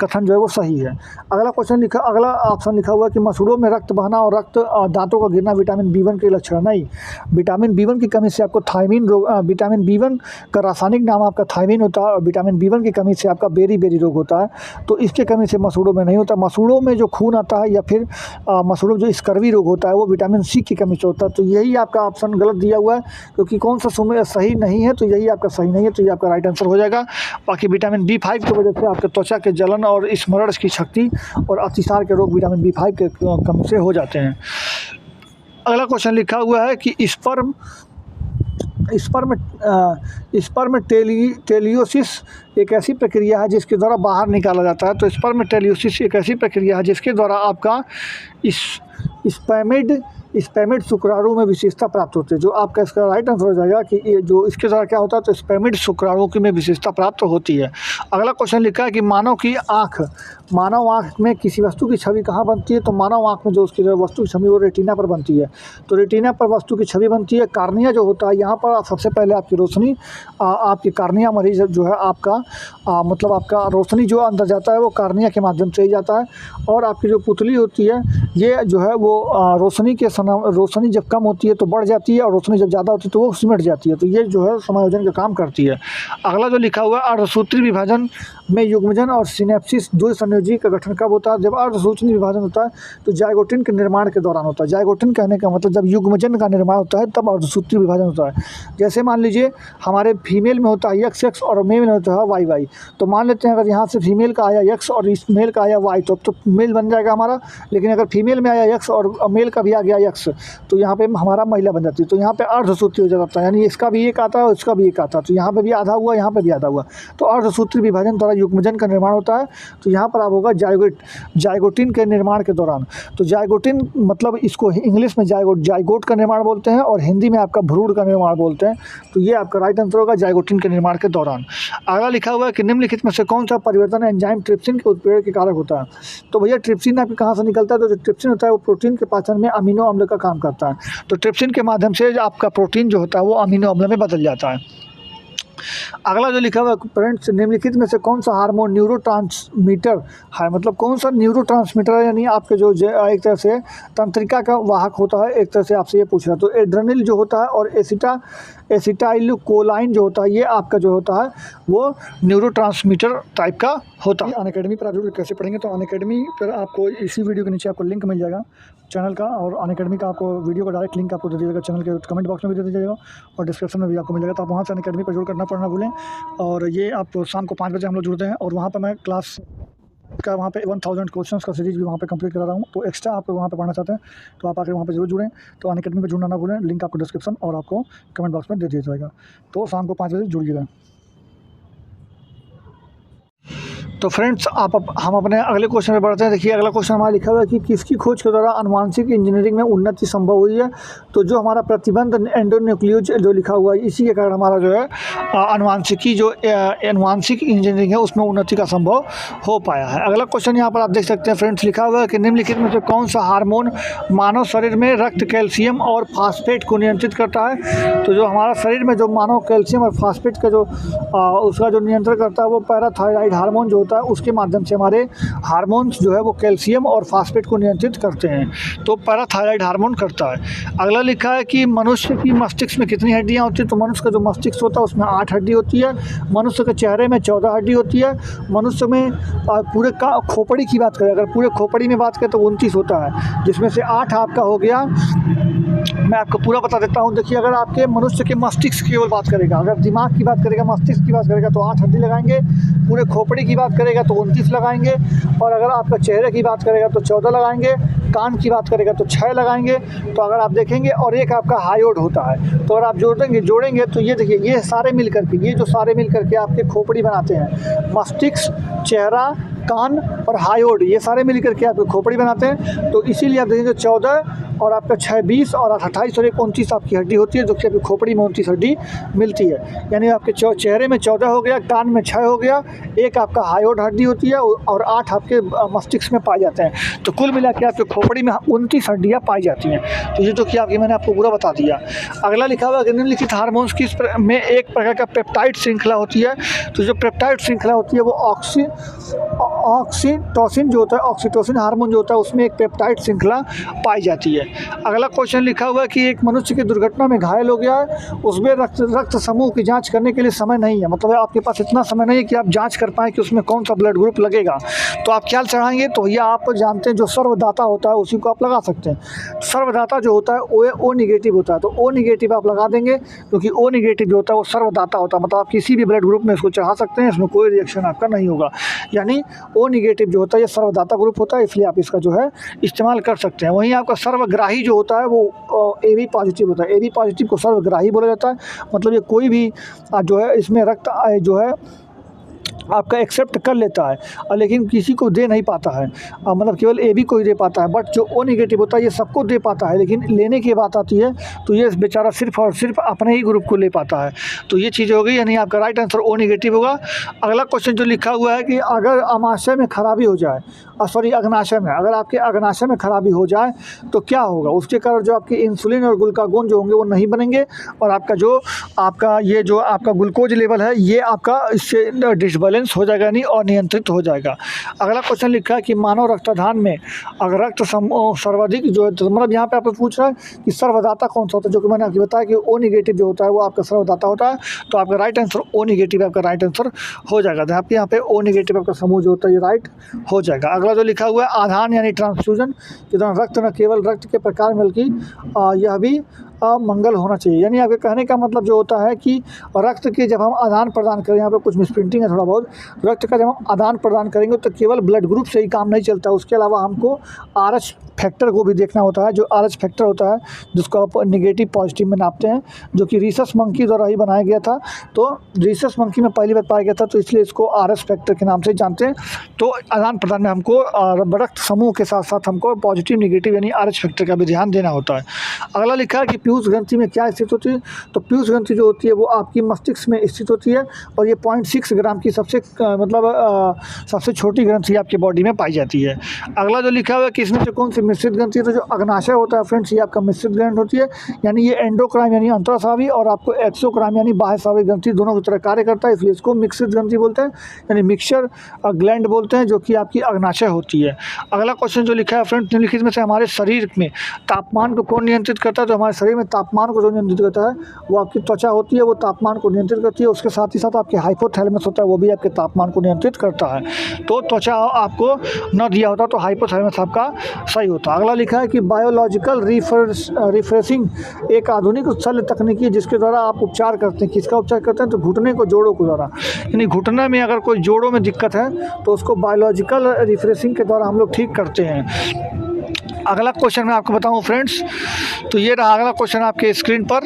Speaker 1: कथन जो है वो सही है। अगला ऑप्शन लिखा हुआ है कि मसूड़ों में रक्त बहना और दांतों का गिरना विटामिन B1 के लक्षण नहीं। विटामिन B1 की कमी से आपको थायमीन रोग, विटामिन B1 का रासायनिक नाम आपका थायमीन होता है, और विटामिन B1 की कमी से आपका बेरी रोग होता है। तो इसके कमी से मसूड़ों में नहीं होता। मसूड़ों में जो खून आता है या फिर मसूड़ों में जो स्कर्वी रोग होता है वो विटामिन सी की कमी से होता है। तो यही आपका ऑप्शन गलत दिया हुआ है, क्योंकि कौन सा सही नहीं है, तो यही आपका सही नहीं है, तो ये आपका राइट आंसर हो जाएगा। बाकी विटामिन B5 की वजह से आपके त्वचा के जलन और स्मरण की शक्ति और अतिसार के रोग विटामिन B5 के कमी से हो जाते हैं। अगला क्वेश्चन लिखा हुआ है कि स्पर्म टेलियोसिस एक ऐसी प्रक्रिया है जिसके द्वारा बाहर निकाला जाता है। तो स्पर्म टेलियोसिस एक ऐसी प्रक्रिया है जिसके द्वारा आपका स्पर्मिड शुक्राणु में विशेषता प्राप्त होती है। जो आपका इसका राइट आंसर हो जाएगा कि ये जो इसके द्वारा क्या होता है, तो स्पर्मिड शुक्राणु की में विशेषता प्राप्त होती है। अगला क्वेश्चन लिखा है कि मानव आँख में किसी वस्तु की छवि कहाँ बनती है। तो मानव आँख में जो उसकी वस्तु की छवि वो रेटिना पर बनती है। तो रेटिना पर वस्तु की छवि बनती है। कार्निया जो होता है, यहाँ पर सबसे पहले आपकी रोशनी आपकी कार्निया मरीज जो है आपका मतलब आपका रोशनी जो अंदर जाता है वो कार्निया के माध्यम से ही जाता है। और आपकी जो पुतली होती है ये जो है वो रोशनी जब कम होती है तो बढ़ जाती है, और रोशनी जब ज़्यादा होती है तो वो सिमट जाती है। तो ये जो है समायोजन का काम करती है। अगला जो लिखा हुआ है, अर्धसूत्री विभाजन में युग्मजन और सिनेप्सिस दो संयोजी का गठन कब होता है। जब अर्धसूत्री विभाजन होता है तो जाइगोटिन के निर्माण के दौरान होता है। जाइगोटिन कहने का मतलब जब युग्मजन का निर्माण होता है तब अर्धसूत्री विभाजन होता है। जैसे मान लीजिए हमारे फीमेल में होता है XX और मेल में होता है YY। तो मान लेते हैं अगर यहाँ से फीमेल का आया X और इस मेल का आया Y तो मेल बन जाएगा हमारा। लेकिन अगर फीमेल में आया X और मेल का भी आ गया X तो यहाँ पे हमारा महिला बन जाती है। तो यहाँ पे अर्धसूत्री हो जाता है, यानी इसका भी एक आता है और इसका भी एक आता है। तो यहाँ पे भी आधा हुआ, यहाँ पे भी आधा हुआ। तो अर्धसूत्री विभाजन द्वारा युग्मजन का निर्माण होता है। तो यहाँ पर आप होगा जाइगोटिन के निर्माण के दौरान। तो जाइगोटिन मतलब इसको इंग्लिश में जाइगोट का निर्माण बोलते हैं और हिंदी में आपका भ्रूण का निर्माण बोलते हैं। तो ये आपका राइट आंसर होगा जाइगोटिन के निर्माण के दौरान। अगला लिखा हुआ है कि निम्नलिखित में से कौन सा परिवर्तन एंजाइम ट्रिप्सिन के उत्प्रेरक के कारक होता है। तो भैया ट्रिप्सिन आपके कहाँ से निकलता है। तो जो ट्रिप्सिन होता है वो प्रोटीन के पाचन में अमीनो अम्ल का काम करता है। तो ट्रिप्सिन के माध्यम से आपका प्रोटीन जो होता है वो अमीनो अम्ल में बदल जाता है। अगला जो लिखा हुआ है फ्रेंड्स, निम्नलिखित में से कौन सा हार्मोन न्यूरोट्रांसमीटर है। मतलब कौन सा न्यूरोट्रांसमीटर है, यानी आपके जो एक तरह से तंत्रिका का वाहक होता है। एक तरह से आपसे ये पूछ रहा है। तो एड्रेनल जो होता है और एसिटाइलकोलाइन जो होता है ये आपका जो होता है वो न्यूरोट्रांसमीटर टाइप का होता है। अनअकैडमी पर आप जो कैसे पढ़ेंगे तो अनअकैडमी पर आपको इसी वीडियो के नीचे आपको लिंक मिल जाएगा चैनल का, और अनअकैडमी का आपको वीडियो का डायरेक्ट लिंक आपको दे दिया जाएगा। चैनल के कमेंट बॉक्स में भी दे दिया जाएगा और डिस्क्रिप्शन में भी आपको मिल जाएगा। तो आप वहाँ से अनअकैडमी पर जुड़ करना पढ़ना भूलें। और ये आप शाम को 5 बजे हम लोग जुड़ते हैं और वहाँ पर मैं क्लास का वहाँ पे 1000 क्वेश्चंस का सीरीज भी वहाँ पे कंप्लीट करा रहा हूँ। तो एक्स्ट्रा आप वहाँ पे पढ़ना चाहते हैं तो आप आकर वहाँ पे जरूर जुड़ें। तो अनअकैडमी पे जुड़ना ना भूलें। लिंक आपको डिस्क्रिप्शन और आपको कमेंट बॉक्स में दे दिया जाएगा। तो शाम को 5 बजे जुड़िएगा। तो फ्रेंड्स हम अपने अगले क्वेश्चन में बढ़ते हैं। देखिए अगला क्वेश्चन हमारा लिखा हुआ है कि किसकी खोज के द्वारा आनुवांशिक इंजीनियरिंग में उन्नति संभव हुई है। तो जो हमारा प्रतिबंध एंडोन्यूक्लियोज जो लिखा हुआ है इसी के कारण हमारा जो है आनुवांशिक इंजीनियरिंग है उसमें उन्नति का संभव हो पाया है। अगला क्वेश्चन यहाँ पर आप देख सकते हैं फ्रेंड्स, लिखा हुआ है कि निम्नलिखित में से कौन सा हार्मोन मानव शरीर में रक्त कैल्शियम और फास्फेट को नियंत्रित करता है। तो जो हमारा शरीर में जो मानव कैल्शियम और फास्फेट का जो उसका जो नियंत्रण करता है वो पैराथायराइड हार्मोन जो होता है उसके माध्यम से हमारे हार्मोन्स जो है वो कैल्शियम और फास्फेट को नियंत्रित करते हैं। तो पैराथायराइड हार्मोन करता है। अगला लिखा है कि मनुष्य की मस्तिष्क में कितनी हड्डियां होती हैं। तो मनुष्य का जो मस्तिष्क होता है उसमें 8 हड्डी होती है। मनुष्य के चेहरे में 14 हड्डी होती है। मनुष्य में पूरे खोपड़ी की बात करें, अगर पूरे खोपड़ी में बात करें तो 29 होता है, जिसमें से 8 आपका हो गया। मैं आपको पूरा बता देता हूँ। देखिए अगर आपके मनुष्य के मस्तिष्क की केवल बात करेगा, अगर दिमाग की बात करेगा, मस्तिष्क की बात करेगा तो 8 हड्डी लगाएंगे। पूरे खोपड़ी की बात करेगा तो 29 लगाएंगे। और अगर आपका चेहरे की बात करेगा तो 14 लगाएंगे। कान की बात करेगा तो 6 लगाएंगे। तो अगर आप देखेंगे और एक आपका हायोड होता है। तो अगर आप जोड़ेंगे तो ये देखिए ये सारे मिल करके, ये जो सारे मिल करके आपके खोपड़ी बनाते हैं। मस्तिष्क, चेहरा, कान और हायोड, ये सारे मिलकर के आपकी खोपड़ी बनाते हैं। तो इसीलिए आप देखेंगे 14 और आपका 6 20 और 28 और 29 आपकी हड्डी होती है, जो कि आपकी खोपड़ी में 29 हड्डी मिलती है। यानी आपके चेहरे में 14 हो गया, कान में 6 हो गया, एक आपका हायोड हड्डी होती है और 8 आपके मस्तिष्क में पाए जाते हैं। तो कुल मिला के आपके खोपड़ी में 29 हड्डियाँ पाई जाती हैं। तो ये जो कि आपकी मैंने आपको पूरा बता दिया। अगला लिखा हुआ निम्नलिखित हार्मोन्स की में एक प्रकार का पेप्टाइड श्रृंखला होती है। तो जो पेप्टाइड श्रृंखला होती है वो ऑक्सीटोसिन जो होता है, ऑक्सीटोसिन हार्मोन जो होता है, उसमें एक पेप्टाइड श्रृंखला पाई जाती है। अगला क्वेश्चन लिखा हुआ है कि एक मनुष्य की दुर्घटना में घायल हो गया है, उसमें रक्त समूह की जांच करने के लिए समय नहीं है, मतलब आपके पास इतना समय नहीं है कि आप जांच कर पाएँ कि उसमें कौन सा ब्लड ग्रुप लगेगा। तो आप क्या चढ़ाएंगे? तो भैया आप जानते हैं जो सर्वदाता होता है उसी को आप लगा सकते हैं। सर्वदाता जो होता है वो ओ निगेटिव होता है, तो ओ निगेटिव आप लगा देंगे, क्योंकि ओ निगेटिव जो होता है वो सर्वदाता होता है, मतलब आप किसी भी ब्लड ग्रुप में इसको चढ़ा सकते हैं, इसमें कोई रिएक्शन आपका नहीं होगा। यानी ओ निगेटिव जो होता है ये सर्वदाता ग्रुप होता है, इसलिए आप इसका जो है इस्तेमाल कर सकते हैं। वहीं आपका सर्वग्राही जो होता है वो AB पॉजिटिव होता है। AB पॉजिटिव को सर्वग्राही बोला जाता है, मतलब ये कोई भी जो है इसमें रक्त जो है आपका एक्सेप्ट कर लेता है, लेकिन किसी को दे नहीं पाता है, मतलब केवल AB को ही दे पाता है। बट जो O निगेटिव होता है ये सबको दे पाता है, लेकिन लेने की बात आती है तो ये बेचारा सिर्फ और सिर्फ अपने ही ग्रुप को ले पाता है। तो ये चीज़ हो गई, यानी आपका राइट आंसर O निगेटिव होगा। अगला क्वेश्चन जो लिखा हुआ है कि अगर अमाशय में खराबी हो जाए, अग्नाशय में, अगर आपके अग्नाशय में खराबी हो जाए तो क्या होगा? उसके कारण जो आपकी इंसुलिन और ग्लूकागोन जो होंगे वो नहीं बनेंगे, और आपका ये जो आपका ग्लूकोज लेवल है ये आपका इससे डिसबैलेंस हो जाएगा, नहीं और नियंत्रित हो जाएगा। अगला क्वेश्चन लिखा है कि मानव रक्तदान में अगर रक्त सर्वाधिक जो है, तो मतलब यहाँ पे आपको पूछ रहा है कि सर्वदाता कौन सा होता है, जो कि मैंने आपको बताया कि O निगेटिव जो होता है वो आपका सर्वदाता होता है। तो आपका राइट आंसर O निगेटिव आपका राइट आंसर हो जाएगा। यहाँ पे O निगेटिव आपका समूह जो होता है ये राइट हो जाएगा। अगला जो लिखा हुआ है आधान यानी ट्रांसफ्यूजन के दौरान रक्त न केवल रक्त के प्रकार बल्कि यह भी मंगल होना चाहिए। यानी आपके कहने का मतलब जो होता है कि रक्त के जब हम आदान प्रदान करें, यहाँ पे कुछ मिसप्रिंटिंग है थोड़ा बहुत, रक्त का जब हम आदान प्रदान करेंगे तो केवल ब्लड ग्रुप से ही काम नहीं चलता, उसके अलावा हमको RH फैक्टर को भी देखना होता है। जो RH फैक्टर होता है जिसको आप निगेटिव पॉजिटिव में नापते हैं, जो कि रीसस मंकी द्वारा ही बनाया गया था। तो रीसस मंकी में पहली बार पाया गया था, तो इसलिए इसको RH फैक्टर के नाम से जानते हैं। तो आदान प्रदान में हमको रक्त समूह के साथ साथ हमको पॉजिटिव निगेटिव यानी RH फैक्टर का भी ध्यान देना होता है। अगला लिखा है कि पीयूष ग्रंथि में क्या स्थित होती है? तो पीयूष ग्रंथि जो होती है वो आपकी मस्तिष्क में स्थित होती है, और ये 0.6 ग्राम की सबसे छोटी ग्रंथि आपकी बॉडी में पाई जाती है। अगला जो लिखा हुआ है कि इसमें से कौन सी मिश्रित ग्रंथि है? तो जो अग्नाशय होता है फ्रेंड्स ये आपका मिश्रित ग्रंथि होती है, यानी ये एंडोक्राइन यानी अंतःस्रावी और आपको एक्सोक्राइन यानी बाह्यस्रावी ग्रंथि दोनों की तरह कार्य करता है, इसलिए इसको मिश्रित ग्रंथि बोलते हैं, यानी मिक्सचर ग्लैंड बोलते हैं, जो कि आपकी अग्नाशय होती है। अगला क्वेश्चन जो लिखा है फ्रेंड्स, निम्नलिखित में से हमारे शरीर में तापमान को कौन नियंत्रित करता है? तो हमारे शरीर में तापमान को जो नियंत्रित करता है वो आपकी त्वचा होती है, वो तापमान को नियंत्रित करती है। उसके साथ ही साथ आपके हाइपोथैलेमस होता है, वो भी आपके तापमान को नियंत्रित करता है। तो त्वचा आपको न दिया होता तो हाइपोथैलेमस आपका सही होता। अगला लिखा है कि बायोलॉजिकल रिफ्रेशिंग एक आधुनिक शल्य तकनीकी है जिसके द्वारा आप उपचार करते हैं। किसका उपचार करते हैं? तो घुटने को, जोड़ों को द्वारा, यानी घुटने में अगर कोई जोड़ों में दिक्कत है तो उसको बायोलॉजिकल रिफ्रेशिंग के द्वारा हम लोग ठीक करते हैं। अगला क्वेश्चन मैं आपको बताऊं फ्रेंड्स, तो ये रहा अगला क्वेश्चन आपके स्क्रीन पर,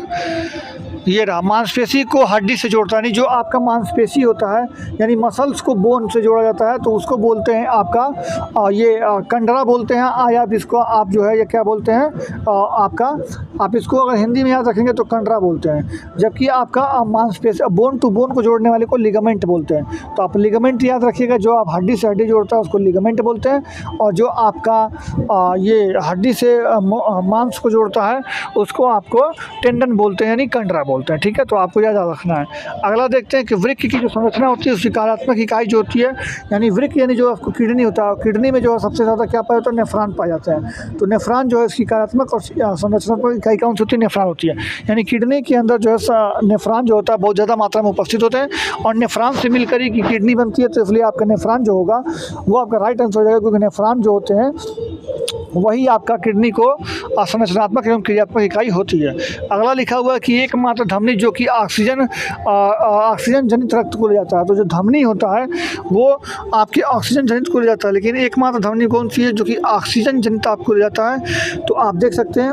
Speaker 1: ये रहा। मांसपेशी को हड्डी से जोड़ता है, यानी जो आपका मांसपेशी होता है यानी मसल्स को बोन से जोड़ा जाता है, तो उसको बोलते हैं आपका ये कंडरा बोलते हैं। आप इसको आप जो है ये क्या बोलते हैं आप इसको अगर हिंदी में याद रखेंगे तो कंडरा बोलते हैं, जबकि आपका मांसपेशी बोन टू बोन को जोड़ने वाले को लिगामेंट बोलते हैं। तो आप लिगामेंट याद रखिएगा, जो आप हड्डी से हड्डी जोड़ता है उसको लिगामेंट बोलते हैं, और जो आपका ये हड्डी से मांस को जोड़ता है उसको आपको टेंडन बोलते हैं, यानी कंडरा बोलते हैं। ठीक है, तो आपको याद रखना है। अगला देखते हैं कि वृक्क की जो संरचना होती है उसकी कार्यात्मक इकाई जो होती है, यानी वृक्क यानी जो आपको किडनी होता है, किडनी में जो है सबसे ज़्यादा क्या पाया जाता है? नेफ्रॉन पाया जाता है। तो नेफ्रॉन जो है इसकी कार्यात्मक और संरचनात्मक इकाई कौन सी होती है? नेफ्रॉन होती है। यानी किडनी के अंदर जो है नेफ्रॉन जो होता है बहुत ज़्यादा मात्रा में उपस्थित होते हैं, और नेफ्रॉन से मिलकर ही किडनी बनती है, तो इसलिए आपका नेफ्रॉन जो होगा वो आपका राइट आंसर हो जाएगा, क्योंकि नेफ्रॉन जो होते हैं वही आपका किडनी को संरचनात्मक एवं क्रियात्मक इकाई होती है। अगला लिखा हुआ है कि एकमात्र धमनी जो कि ऑक्सीजन जनित रक्त को ले जाता है। तो जो धमनी होता है वो आपकी ऑक्सीजन जनित को ले जाता है, लेकिन एकमात्र धमनी कौन सी है जो कि ऑक्सीजन जनित आपको ले जाता है? तो आप देख सकते हैं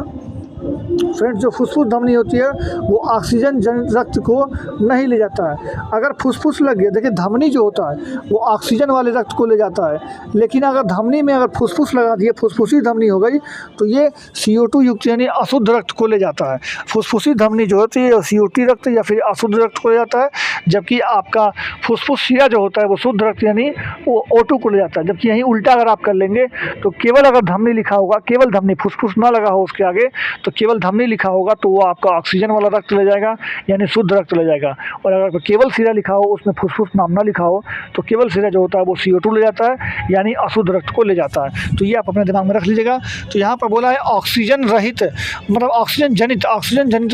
Speaker 1: फ्रेंड्स जो फुसफुस धमनी होती है वो ऑक्सीजन जनित रक्त को नहीं ले जाता है। अगर फुसफुस लग गया, देखिए धमनी जो होता है वो ऑक्सीजन वाले रक्त को ले जाता है, लेकिन अगर धमनी में अगर फुसफुस लगा दिए, फुसफुसी धमनी हो गई तो ये CO2 युक्त यानी अशुद्ध रक्त को ले जाता है। फुसफुसी धमनी जो होती है CO2 रक्त या फिर अशुद्ध रक्त को ले जाता है, जबकि आपका फुसफुस शिरा जो होता है वो शुद्ध रक्त यानी वो O2 को ले जाता है। जबकि यहीं उल्टा अगर आप कर लेंगे तो केवल अगर धमनी लिखा होगा, केवल धमनी, फुसफुस ना लगा हो उसके आगे, तो केवल धमनी लिखा होगा तो वो आपका ऑक्सीजन वाला रक्त ले जाएगा यानी शुद्ध रक्त ले जाएगा। और अगर केवल सिरा लिखा हो, उसमें फुसफुस नाम ना लिखा हो, तो केवल सिरा जो होता है वो CO2 ले जाता है यानी अशुद्ध रक्त को ले जाता है। तो ये आप अपने दिमाग में रख लीजिएगा। तो यहाँ पर बोला है ऑक्सीजन रहित, मतलब ऑक्सीजन जनित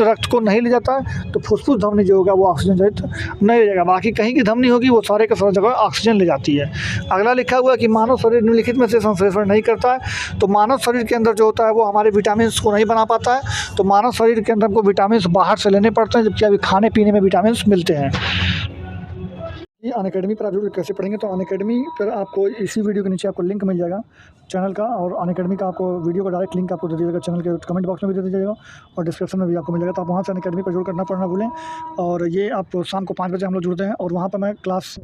Speaker 1: रक्त को नहीं ले जाता है, तो फुसफुस धमनी जो होगा वो ऑक्सीजन जनित नहीं ले जाएगा। बाकी कहीं की धमनी होगी वो सारे के सारे जगह ऑक्सीजन ले जाती है। अगला लिखा हुआ है कि मानव शरीर निम्नलिखित में से संश्लेषण नहीं करता है। तो मानव शरीर के अंदर जो होता है वो हमारे विटामिन को नहीं बना पाता है, तो मानव शरीर के अंदर हमको विटामिन बाहर से लेने पड़ते हैं, जबकि अभी खाने पीने में विटामिन मिलते हैं। ये अनअकैडमी पर आप जो कैसे पढ़ेंगे, तो अनअकैडमी पर आपको इसी वीडियो के नीचे आपको लिंक मिल जाएगा चैनल का, और अनअकैडमी का आपको वीडियो का डायरेक्ट लिंक आपको दे दिया जाएगा, चैनल के कमेंट बॉक्स में भी दे दिया जाएगा और डिस्क्रिप्शन में भी आपको मिल जाएगा। तो आप वहाँ से अनअकैडमी पर जुड़ करना पढ़ना भूलें। और ये आप शाम को 5 बजे हम लोग जुड़ते हैं, और वहाँ पर मैं क्लास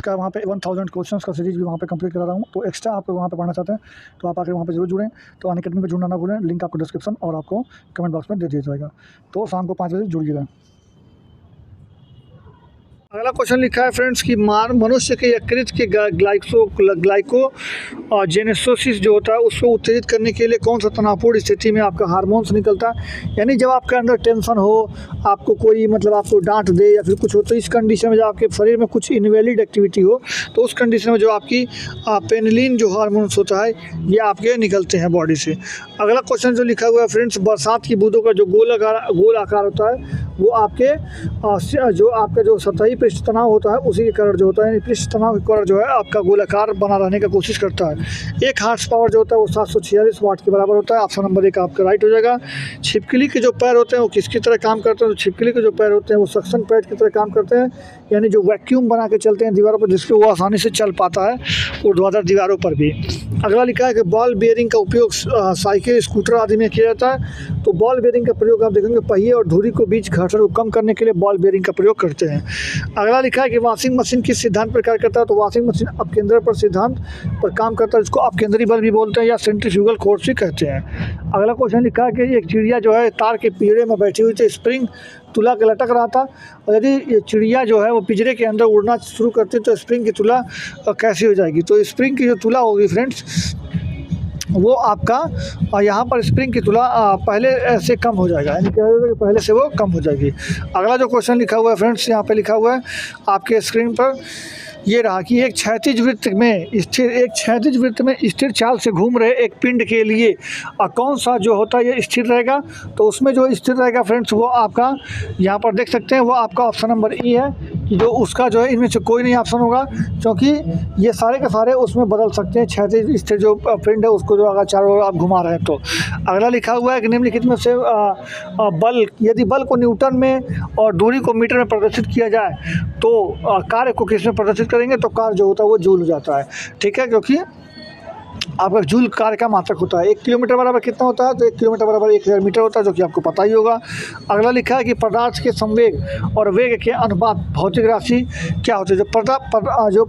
Speaker 1: का वहाँ पे 1000 क्वेश्चंस का सीरीज भी वहाँ पे कंप्लीट करा रहा हूँ। तो एक्स्ट्रा आप वहाँ पे पढ़ना चाहते हैं तो आप आकर वहाँ पे जरूर जुड़ें। तो अनअकैडमी पे जुड़ना ना भूलें, लिंक आपको डिस्क्रिप्शन और आपको कमेंट बॉक्स में दे दिया जाएगा। तो शाम को 5 बजे जुड़िएगा। अगला क्वेश्चन लिखा है फ्रेंड्स कि मनुष्य के यकृत के ग्लाइकोजेनेसिस जो होता है उसको उत्तेजित करने के लिए कौन सा तनावपूर्ण स्थिति में आपका हार्मोन्स निकलता है। यानी जब आपके अंदर टेंशन हो, आपको कोई मतलब आपको डांट दे या फिर कुछ हो, तो इस कंडीशन में जब आपके शरीर में कुछ इनवैलिड एक्टिविटी हो, तो उस कंडीशन में जो आपकी पेनिलिन जो हार्मोन्स होता है ये आपके निकलते हैं बॉडी से। अगला क्वेश्चन जो लिखा हुआ है फ्रेंड्स, बरसात की बूंदों का जो गोल आकार होता है वो आपके जो आपका जो सतही पृष्ठ तनाव होता है उसी के कारण जो होता है, पृष्ठ तनाव के कारण जो है आपका गोलाकार बना रहने का कोशिश करता है। 1 हॉर्स पावर जो होता है वो 746 वाट के बराबर होता है। ऑप्शन नंबर 1 आपका राइट हो जाएगा। छिपकली के जो पैर होते हैं वो किसकी तरह काम करते हैं, तो छिपकली के जो पैर होते हैं वो सक्शन पैड की तरह काम करते हैं, यानी जो वैक्यूम बना के चलते हैं दीवारों पर, जिससे वो आसानी से चल पाता है ऊर्ध्वाधर दीवारों पर भी। अगला लिखा है कि बॉल बेयरिंग का उपयोग साइकिल, स्कूटर आदि में किया जाता है। तो बॉल बेयरिंग का प्रयोग आप देखेंगे पहिए और धुरी को बीच घर्षण को कम करने के लिए बॉल बेयरिंग का प्रयोग करते हैं। अगला लिखा है कि वॉशिंग मशीन किस सिद्धांत पर कार्य करता है, तो वॉशिंग मशीन अपकेंद्र पर सिद्धांत पर काम करता है, जिसको अपकेंद्री बल भी बोलते हैं या सेंट्रीफ्यूगल फोर्स भी कहते हैं। अगला क्वेश्चन लिखा है कि एक चिड़िया जो है तार के पिंजरे में बैठी हुई थी, स्प्रिंग तुला के लटक रहा था, और यदि ये चिड़िया जो है वो पिंजरे के अंदर उड़ना शुरू करती है तो स्प्रिंग की तुला कैसी हो जाएगी। तो स्प्रिंग की जो तुला होगी फ्रेंड्स वो आपका यहाँ पर स्प्रिंग की तुला पहले से कम हो जाएगा, यानी क्या होगा कि पहले से वो कम हो जाएगी। अगला जो क्वेश्चन लिखा हुआ है फ्रेंड्स, यहाँ पे लिखा हुआ है आपके स्क्रीन पर, ये रहा कि एक क्षैतिज वृत्त में स्थिर चाल से घूम रहे एक पिंड के लिए कौन सा जो होता है ये स्थिर रहेगा। तो उसमें जो स्थिर रहेगा फ्रेंड्स वो आपका यहाँ पर देख सकते हैं, वो आपका ऑप्शन नंबर ई है कि जो उसका जो है इनमें से कोई नहीं ऑप्शन होगा, क्योंकि ये सारे के सारे उसमें बदल सकते हैं। क्षैतिज स्थिर जो पिंड है उसको जो अगर चारों ओर आप घुमा रहे हैं तो। अगला लिखा हुआ है कि निम्नलिखित में से बल, यदि बल को न्यूटन में और दूरी को मीटर में प्रदर्शित किया जाए तो कार्य को किस में प्रदर्शित करेंगे, तो कार्य जो होता है वो जूल हो जाता है। ठीक है, क्योंकि आपका जूल कार्य का मात्रक होता है। 1 किलोमीटर बराबर कितना होता है, तो 1 किलोमीटर बराबर 1000 मीटर होता है, जो कि आपको पता ही होगा। अगला लिखा है कि पदार्थ के संवेग और वेग के अनुपात भौतिक राशि क्या होती है। जो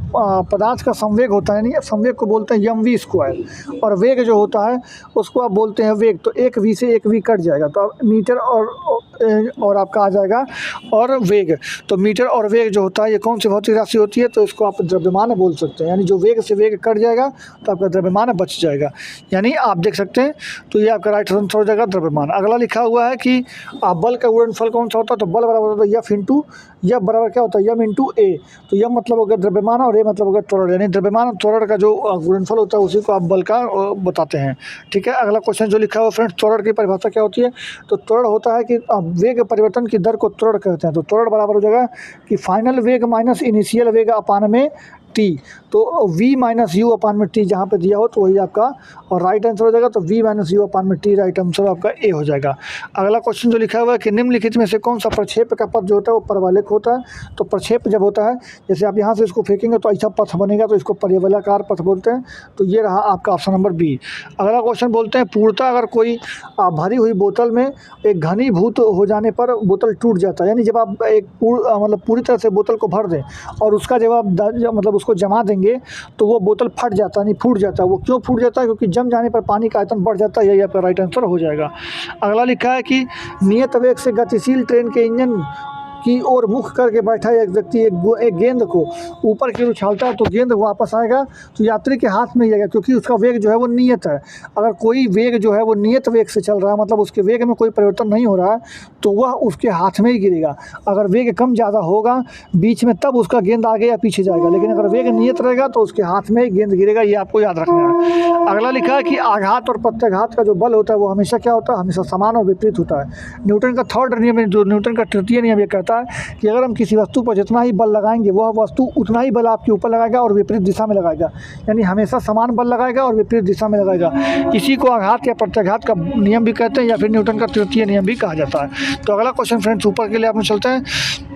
Speaker 1: पदार्थ का संवेग होता है, नहीं संवेग को बोलते हैं mv², और वेग जो होता है उसको आप बोलते हैं वेग। तो 1v से 1v कट जाएगा तो आप मीटर और आपका आ जाएगा और वेग। तो मीटर और वेग जो होता है ये कौन सी भौतिक राशि होती है, तो इसको आप द्रव्यमान बोल सकते हैं, यानी जो वेग से वेग कट जाएगा तो आपका द्रव्यमान बच जाएगा, यानी आप देख सकते हैं। तो ये आपका राइट आंसर हो जाएगा द्रव्यमान। अगला लिखा हुआ है कि बल का गुणनफल कौन सा होता है, तो बल बराबर होता है F इंटू, यह बराबर क्या होता है m इंटू ए। तो यह मतलब होगा द्रव्यमान और ए मतलब होगा त्वरण, यानी द्रव्यमान और त्वरण का जो गुणनफल होता है उसी को आप बल का बताते हैं। ठीक है, अगला क्वेश्चन जो लिखा हुआ फ्रेंड्स, त्वरण की परिभाषा क्या होती है, तो त्वरण होता है कि वेग परिवर्तन की दर को त्वरण कहते हैं। तो त्वरण बराबर हो जाएगा कि फाइनल वेग माइनस इनिशियल वेग अपान में टी, तो v माइनस यू अपान में टी जहाँ पे दिया हो तो वही आपका और राइट आंसर हो जाएगा। तो v माइनस यू अपान में टी राइट आंसर आपका ए हो जाएगा। अगला क्वेश्चन जो लिखा हुआ है कि निम्नलिखित में से कौन सा प्रक्षेप का पथ जो होता है वो परवलयिक होता है। तो प्रक्षेप जब होता है, जैसे आप यहाँ से इसको फेंकेंगे तो ऐसा पथ बनेगा, तो इसको परवलयाकार पथ बोलते हैं। तो ये रहा आपका ऑप्शन नंबर बी। अगला क्वेश्चन बोलते हैं पूर्णतः अगर कोई भरी हुई बोतल में एक घनीभूत हो जाने पर बोतल टूट जाता है, यानी जब आप एक मतलब पूरी तरह से बोतल को भर दें और उसका जब आप मतलब उसको जमा देंगे तो वो बोतल फट जाता है, नहीं फूट जाता है। वो क्यों फूट जाता है? क्योंकि जम जाने पर पानी का आयतन बढ़ जाता है। यही आपका राइट आंसर हो जाएगा। अगला लिखा है कि नियत वेग से गतिशील ट्रेन के इंजन की ओर मुख करके बैठा एक व्यक्ति एक गेंद को ऊपर की ओर उछालता है तो गेंद वापस आएगा तो यात्री के हाथ में ही आएगा, क्योंकि उसका वेग जो है वो नियत है। अगर कोई वेग जो है वो नियत वेग से चल रहा है, मतलब उसके वेग में कोई परिवर्तन नहीं हो रहा है, तो वह उसके हाथ में ही गिरेगा। अगर वेग कम ज़्यादा होगा बीच में तब उसका गेंद आगे या पीछे जाएगा, लेकिन अगर वेग नियत रहेगा तो उसके हाथ में ही गेंद गिरेगा। ये आपको याद रखना है। अगला लिखा है कि आघात और प्रत्याघात का जो बल होता है वो हमेशा क्या होता है? हमेशा समान और विपरीत होता है। न्यूटन का थर्ड नियम, जो न्यूटन का तृतीय नियम ये कहता है कि अगर हम किसी वस्तु पर जितना ही बल लगाएंगे वह वस्तु उतना ही बल आपके ऊपर लगाएगा और विपरीत दिशा में लगाएगा, यानी हमेशा समान बल लगाएगा और विपरीत दिशा में लगाएगा। इसी को आघात या प्रत्याघात का नियम भी कहते हैं या फिर न्यूटन का तृतीय नियम भी कहा जाता है। तो अगला क्वेश्चन फ्रेंड्स ऊपर के लिए आप चलते हैं।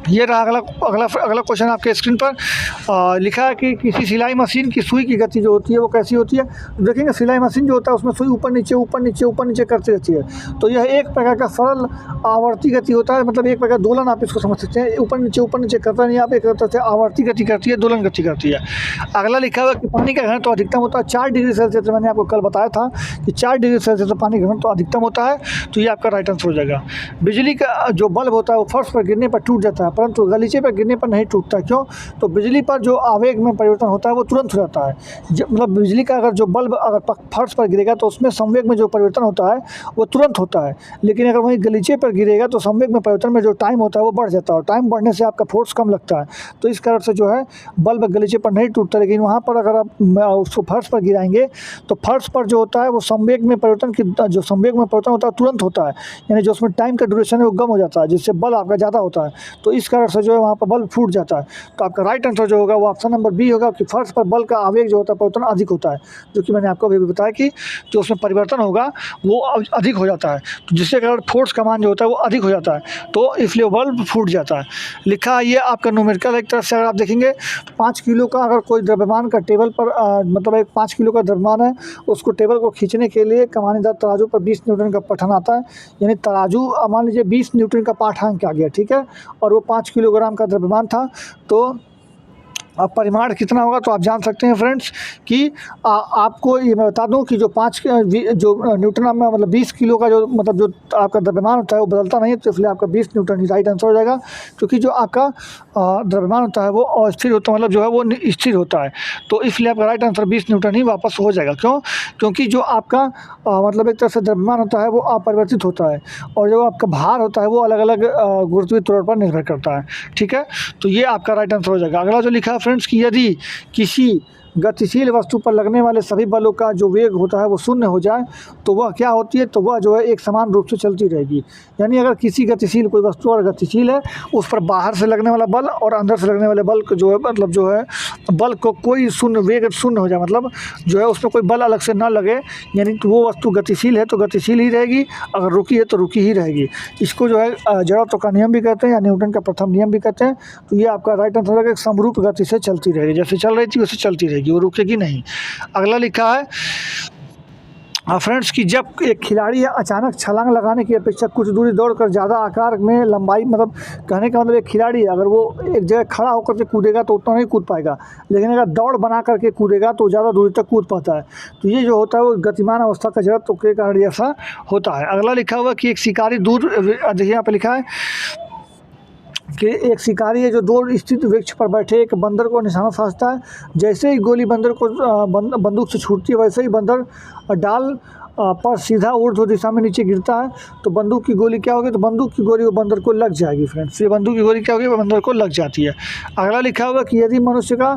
Speaker 1: ये रहा अगला क्वेश्चन आपके स्क्रीन पर। लिखा है कि किसी सिलाई मशीन की सुई की गति जो होती है वो कैसी होती है। देखेंगे सिलाई मशीन जो होता है उसमें सुई ऊपर नीचे करती रहती है। तो यह एक प्रकार का सरल आवर्ती गति होता है, मतलब एक प्रकार दोलन आप इसको समझ सकते हैं। ऊपर नीचे करता नहीं, आप एक तरह से आवर्ती गति करती है, दोलन गति करती है। अगला लिखा हुआ कि पानी का घनत्व तो अधिकतम होता है 4 डिग्री सेल्सियस। मैंने आपको कल बताया था कि 4 डिग्री सेल्सियस पानी का घनत्व तो अधिकतम होता है। तो ये आपका राइट आंसर हो जाएगा। बिजली का जो बल्ब होता है वो फर्श पर गिरने पर टूट जाता है, परंतु गलीचे पर गिरने पर नहीं टूटता। क्यों? तो बिजली पर जो आवेग में परिवर्तन होता है वो तुरंत हो जाता है। मतलब बिजली का अगर जो बल्ब अगर फर्श पर गिरेगा तो उसमें संवेग में जो परिवर्तन होता है वो तुरंत होता है, लेकिन अगर वहीं गलीचे पर गिरेगा तो संवेग में परिवर्तन में जो टाइम होता है वो बढ़ जाता है, और टाइम बढ़ने से आपका फोर्स कम लगता है। तो इस कारण से जो है बल्ब गलीचे पर नहीं टूटता, लेकिन वहाँ पर अगर आप उसको फर्श पर गिराएंगे तो फर्श पर जो होता है वो संवेग में परिवर्तन जो संवेग में परिवर्तन होता है तुरंत होता है, यानी जो उसमें टाइम का ड्यूरेशन है वो कम हो जाता है, जिससे बल आपका ज़्यादा होता है। तो इस कारण से जो है वहाँ पर बल्ब फूट जाता है। तो आपका राइट आंसर जो होगा वो ऑप्शन नंबर बी होगा कि फर्श पर बल का आवेग जो होता है परिवर्तन अधिक होता है, जो कि मैंने आपको अभी बताया कि जो उसमें परिवर्तन होगा वो अधिक हो जाता है, तो जिससे कारण फोर्स का मान जो होता है वो अधिक हो जाता है, तो इसलिए बल्ब फूट जाता है। लिखा है ये आपका न्यूमेरिकल एक तरफ से अगर आप देखेंगे 5 किलो का अगर कोई द्रव्यमान का टेबल पर मतलब एक 5 किलो का द्रव्यमान है, उसको टेबल को खींचने के लिए कमानीदार तराजू पर 20 न्यूटन का पठन आता है, यानी तराजू मान लीजिए 20 न्यूटन का पाठांक आ गया, ठीक है, और वो 5 किलोग्राम का द्रव्यमान था। तो अब परिमाण कितना होगा तो आप जान सकते हैं फ्रेंड्स कि आपको ये मैं बता दूं कि जो 5 जो न्यूटन में मतलब 20 किलो का जो मतलब जो आपका द्रव्यमान होता है वो बदलता नहीं है, तो इसलिए आपका 20 न्यूटन ही राइट आंसर हो जाएगा। क्योंकि जो आपका द्रव्यमान होता है वो अस्थिर होता है, मतलब जो है वो स्थिर होता है, तो इसलिए आपका राइट आंसर 20 न्यूटन ही वापस हो जाएगा। क्यों? क्योंकि जो आपका मतलब एक तरह से द्रव्यमान होता है वो अपरिवर्तित होता है, और जो आपका भार होता है वो अलग अलग गुरुत्वीय त्वरण पर निर्भर करता है, ठीक है। तो ये आपका राइट आंसर हो जाएगा। अगला जो लिखा है फ्रेंड्स कि यदि किसी गतिशील वस्तु पर लगने वाले सभी बलों का जो वेग होता है वो शून्य हो जाए तो वह क्या होती है? तो वह जो है एक समान रूप से चलती रहेगी। यानी अगर किसी गतिशील कोई वस्तु और गतिशील है, उस पर बाहर से लगने वाला बल और अंदर से लगने वाले बल को जो है मतलब जो है बल को कोई शून्य वेग शून्य हो जाए, मतलब जो है उसमें कोई बल अलग से ना लगे, यानी तो वो वस्तु गतिशील है तो गतिशील ही रहेगी, अगर रुकी है तो रुकी ही रहेगी। इसको जो है जड़त्व का नियम भी कहते हैं या न्यूटन का प्रथम नियम भी कहते हैं। तो ये आपका राइट आंसर होगा, समरूप गति से चलती रहेगी, जैसे चल रही थी वैसे चलती रहेगी, वो रुकेगी नहीं। अगला लिखा है फ्रेंड्स कि जब एक खिलाड़ी अचानक छलांग लगाने की अपेक्षा कुछ दूरी दौड़कर ज़्यादा आकार में लंबाई, मतलब कहने का मतलब एक खिलाड़ी अगर वो एक जगह खड़ा होकर के कूदेगा तो उतना नहीं कूद पाएगा, लेकिन अगर दौड़ बना करके कूदेगा तो ज़्यादा दूरी तक कूद पाता है। तो ये जो होता है वो गतिमान अवस्था का जड़त्व के कारण ऐसा होता है। अगला लिखा हुआ कि एक शिकारी दूर, देखिए यहाँ पर लिखा है कि एक शिकारी है जो दूर स्थित वृक्ष पर बैठे एक बंदर को निशाना साधता है। जैसे ही गोली बंदर को बंदूक से छूटती है वैसे ही बंदर डाल पर सीधा ऊर्ध्व दिशा में नीचे गिरता है। तो बंदूक की गोली क्या होगी? तो बंदूक की गोली वो बंदर को लग जाएगी फ्रेंड्स। ये बंदूक की गोली क्या होगी? वो बंदर को लग जाती है। अगला लिखा हुआ कि यदि मनुष्य का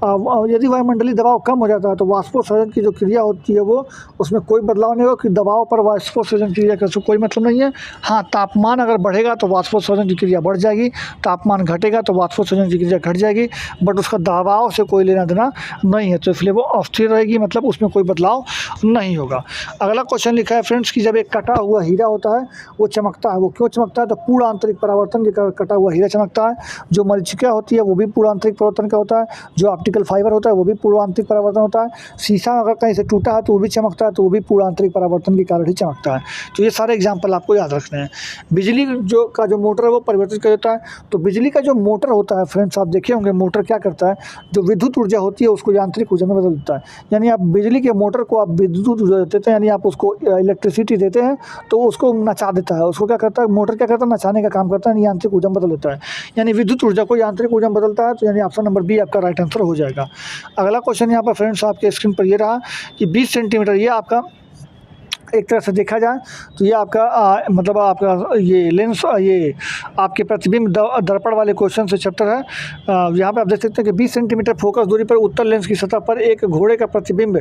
Speaker 1: यदि वायुमंडलीय दबाव कम हो जाता है तो वाष्पोत्सर्जन की जो क्रिया होती है वो उसमें कोई बदलाव नहीं होगा, कि दबाव पर वाष्पोत्सर्जन क्रिया का कोई मतलब नहीं है। हाँ, तापमान अगर बढ़ेगा तो वाष्पोत्सर्जन की क्रिया बढ़ जाएगी, तापमान घटेगा तो वाष्पोत्सर्जन की क्रिया घट जाएगी, बट उसका दबाव से कोई लेना देना नहीं है, तो इसलिए वो अस्थिर रहेगी, मतलब उसमें कोई बदलाव नहीं होगा। अगला क्वेश्चन लिखा है फ्रेंड्स कि जब एक कटा हुआ हीरा होता है वो चमकता है, वो क्यों चमकता है? तो पूर्ण आंतरिक परावर्तन के कारण कटा हुआ हीरा चमकता है। जो मरीचिका होती है वो भी पूर्ण आंतरिक परावर्तन का होता है। जो ऑप्टिकल फाइबर होता है वो भी पूर्ण आंतरिक परावर्तन होता है। शीशा अगर कहीं से टूटा है तो वो भी चमकता है, तो वो भी पूर्ण आंतरिक परावर्तन के कारण ही चमकता है। तो ये सारे एग्जाम्पल आपको याद रखने हैं। बिजली जो मोटर है वो परिवर्तित कर देता है। तो बिजली का जो मोटर होता है फ्रेंड्स, आप देखे होंगे मोटर क्या करता है, जो विद्युत ऊर्जा होती है उसको यांत्रिक ऊर्जा में बदल देता है। यानी आप बिजली के मोटर को आप विद्युत ऊर्जा देते हैं, यानी आप उसको इलेक्ट्रिसिटी देते हैं तो उसको नचा देता है। उसको क्या करता है, मोटर क्या करता है, नचाने का काम करता है, यांत्रिक ऊर्जा में बदल देता है। यानी विद्युत ऊर्जा को यांत्रिक ऊर्जा में बदलता है। तो यानी ऑप्शन नंबर बी आपका राइट आंसर हो जाएगा। अगला क्वेश्चन यहाँ पर फ्रेंड्स आपके स्क्रीन पर ये रहा कि 20 सेंटीमीटर, ये आपका एक तरह से देखा जाए तो ये आपका मतलब आपका ये लेंस, ये आपके प्रतिबिंब दर्पण वाले क्वेश्चन से चैप्टर है। यहाँ पे आप देख सकते हैं कि 20 सेंटीमीटर फोकस दूरी पर उत्तल लेंस की सतह पर एक घोड़े का प्रतिबिंब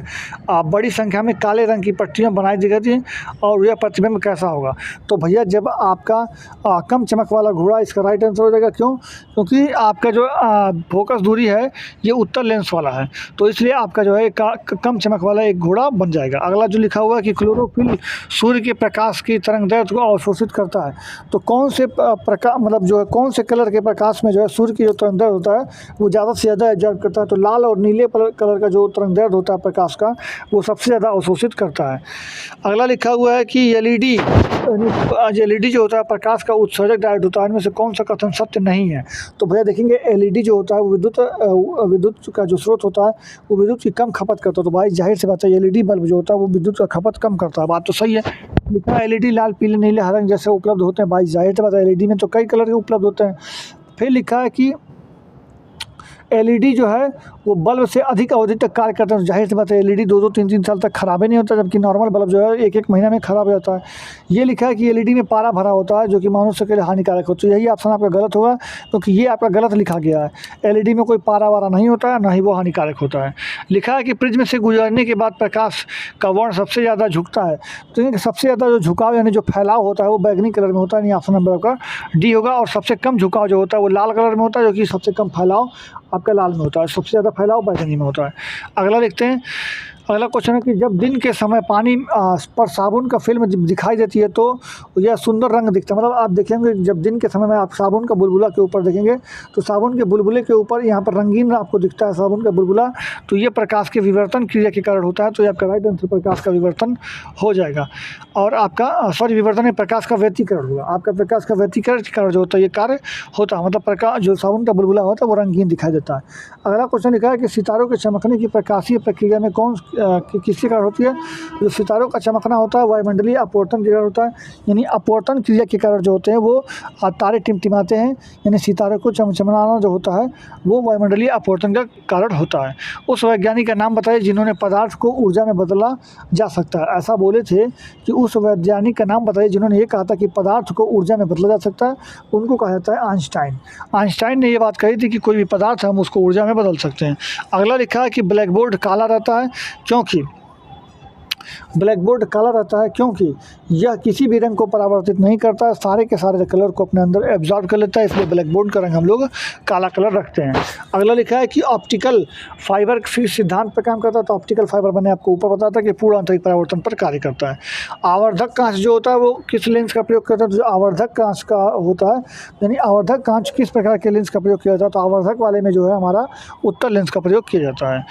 Speaker 1: बड़ी संख्या में काले रंग की पट्टियाँ बनाई गई थी, और यह प्रतिबिंब कैसा होगा? तो भैया जब आपका कम चमक वाला घोड़ा, इसका राइट आंसर हो जाएगा। क्यों? क्योंकि आपका जो फोकस दूरी है ये उत्तल लेंस वाला है, तो इसलिए आपका जो है कम चमक वाला एक घोड़ा बन जाएगा। अगला जो लिखा हुआ है कि क्लोरोफिल सूर्य के प्रकाश की तरंगदैर्घ्य को अवशोषित करता है। तो कौन से प्रकाश, मतलब जो है कौन से कलर के प्रकाश में जो है सूर्य की जो तरंगदैर्घ्य होता है वो ज़्यादा से ज़्यादा एब्जॉर्ब करता है? तो लाल और नीले कलर का जो तरंगदैर्घ्य होता है प्रकाश का, वो सबसे ज़्यादा अवशोषित करता है। अगला लिखा हुआ है कि एलईडी जो होता है प्रकाश का उत्सर्जक डायोड होता है, इनमें से कौन सा कथन सत्य नहीं है? तो भैया देखेंगे एलईडी जो होता है वो विद्युत का जो स्रोत होता है वो विद्युत की कम खपत करता है। तो भाई जाहिर सी बात है एलईडी बल्ब जो होता है वो विद्युत का खपत कम करता है, बात तो सही है। लिखा है एलईडी लाल, पीले, नीले, हरे रंग जैसे उपलब्ध होते हैं। भाई जाहिर सी बात है एलईडी में तो कई कलर के उपलब्ध होते हैं। फिर लिखा है कि एलईडी जो है वो बल्ब से अधिक अवधि तक कार्य करता है। जाहिर सी बात है एलईडी 2-2, 3-3 साल तक खराब ही नहीं होता, जबकि नॉर्मल बल्ब जो है 1-1 महीना में खराब हो जाता है। ये लिखा है कि एलईडी में पारा भरा होता है जो कि मनुष्य के लिए हानिकारक होता है। यही ऑप्शन आपका गलत होगा, क्योंकि ये आपका गलत लिखा गया है। एलईडी में कोई पारा वारा नहीं होता है, ना ही वो हानिकारक होता है। लिखा है कि प्रिज्म से गुजरने के बाद प्रकाश का वर्ण सबसे ज़्यादा झुकता है। तो ये सबसे ज़्यादा जो झुकाव यानी जो फैलाव होता है वो बैगनी कलर में होता है, यानी ऑप्शन नंबर आपका डी होगा। और सबसे कम झुकाव जो होता है वो लाल कलर में होता है, जो कि सबसे कम फैलाव आपका लाल में होता है, सबसे ज़्यादा फैलाव बैगनी में होता है। अगला देखते हैं। अगला क्वेश्चन है कि जब दिन के समय पानी पर साबुन का फिल्म दिखाई देती है तो यह सुंदर रंग दिखता है। मतलब आप देखेंगे जब दिन के समय में आप साबुन का बुलबुला के ऊपर देखेंगे तो साबुन के बुलबुले के ऊपर यहाँ पर रंगीन आपको दिखता है साबुन का बुलबुला, तो ये प्रकाश के विवर्तन क्रिया के कारण होता है। तो ये आपका राइट आंसर प्रकाश का विवर्तन हो जाएगा। और आपका विवर्तन में प्रकाश का व्यतिकरण होगा। आपका प्रकाश का व्यतिकरण के कारण जो होता है ये कार्य होता है, मतलब प्रकाश जो साबुन का बुलबुला होता है वो रंगीन दिखाई देता है। अगला क्वेश्चन लिखा है कि सितारों के चमकने की प्रकाशीय प्रक्रिया में किसके कारण होती है? जो सितारों का चमकना होता है वायुमंडलीय अपवर्तन के कारण होता है। यानी अपवर्तन क्रिया के कारण जो होते हैं वो तारे टिमटिमाते हैं, यानी सितारे को चमचमाना जो होता है वो वायुमंडलीय अपवर्तन का कारण होता है। उस वैज्ञानिक का नाम बताइए जिन्होंने पदार्थ को ऊर्जा में बदला जा सकता है। ऐसा बोले थे कि उस वैज्ञानिक का नाम बताइए जिन्होंने ये कहा था कि पदार्थ को ऊर्जा में बदला जा सकता है, उनको कहा जाता है आइंस्टाइन। आइंस्टाइन ने ये बात कही थी कि कोई भी पदार्थ हम उसको ऊर्जा में बदल सकते हैं। अगला लिखा है कि ब्लैक बोर्ड काला रहता है क्योंकि ब्लैक बोर्ड काला रहता है क्योंकि यह किसी भी रंग को परावर्तित नहीं करता है, सारे के सारे कलर को अपने अंदर एब्जॉर्ब कर लेता है, इसलिए ब्लैक बोर्ड का रंग हम लोग काला कलर रखते हैं। अगला लिखा है कि ऑप्टिकल फाइबर किस सिद्धांत पर काम करता है? तो ऑप्टिकल फाइबर मैंने आपको ऊपर बताया था कि पूर्ण आंतरिक परावर्तन पर कार्य करता है। आवर्धक कांच जो होता है वो किस लेंस का प्रयोग करता है? जो आवर्धक कांच का होता है, यानी आवर्धक कांच किस प्रकार के लेंस का प्रयोग किया जाता है? तो आवर्धक वाले में जो है हमारा उत्तल लेंस का प्रयोग किया जाता है।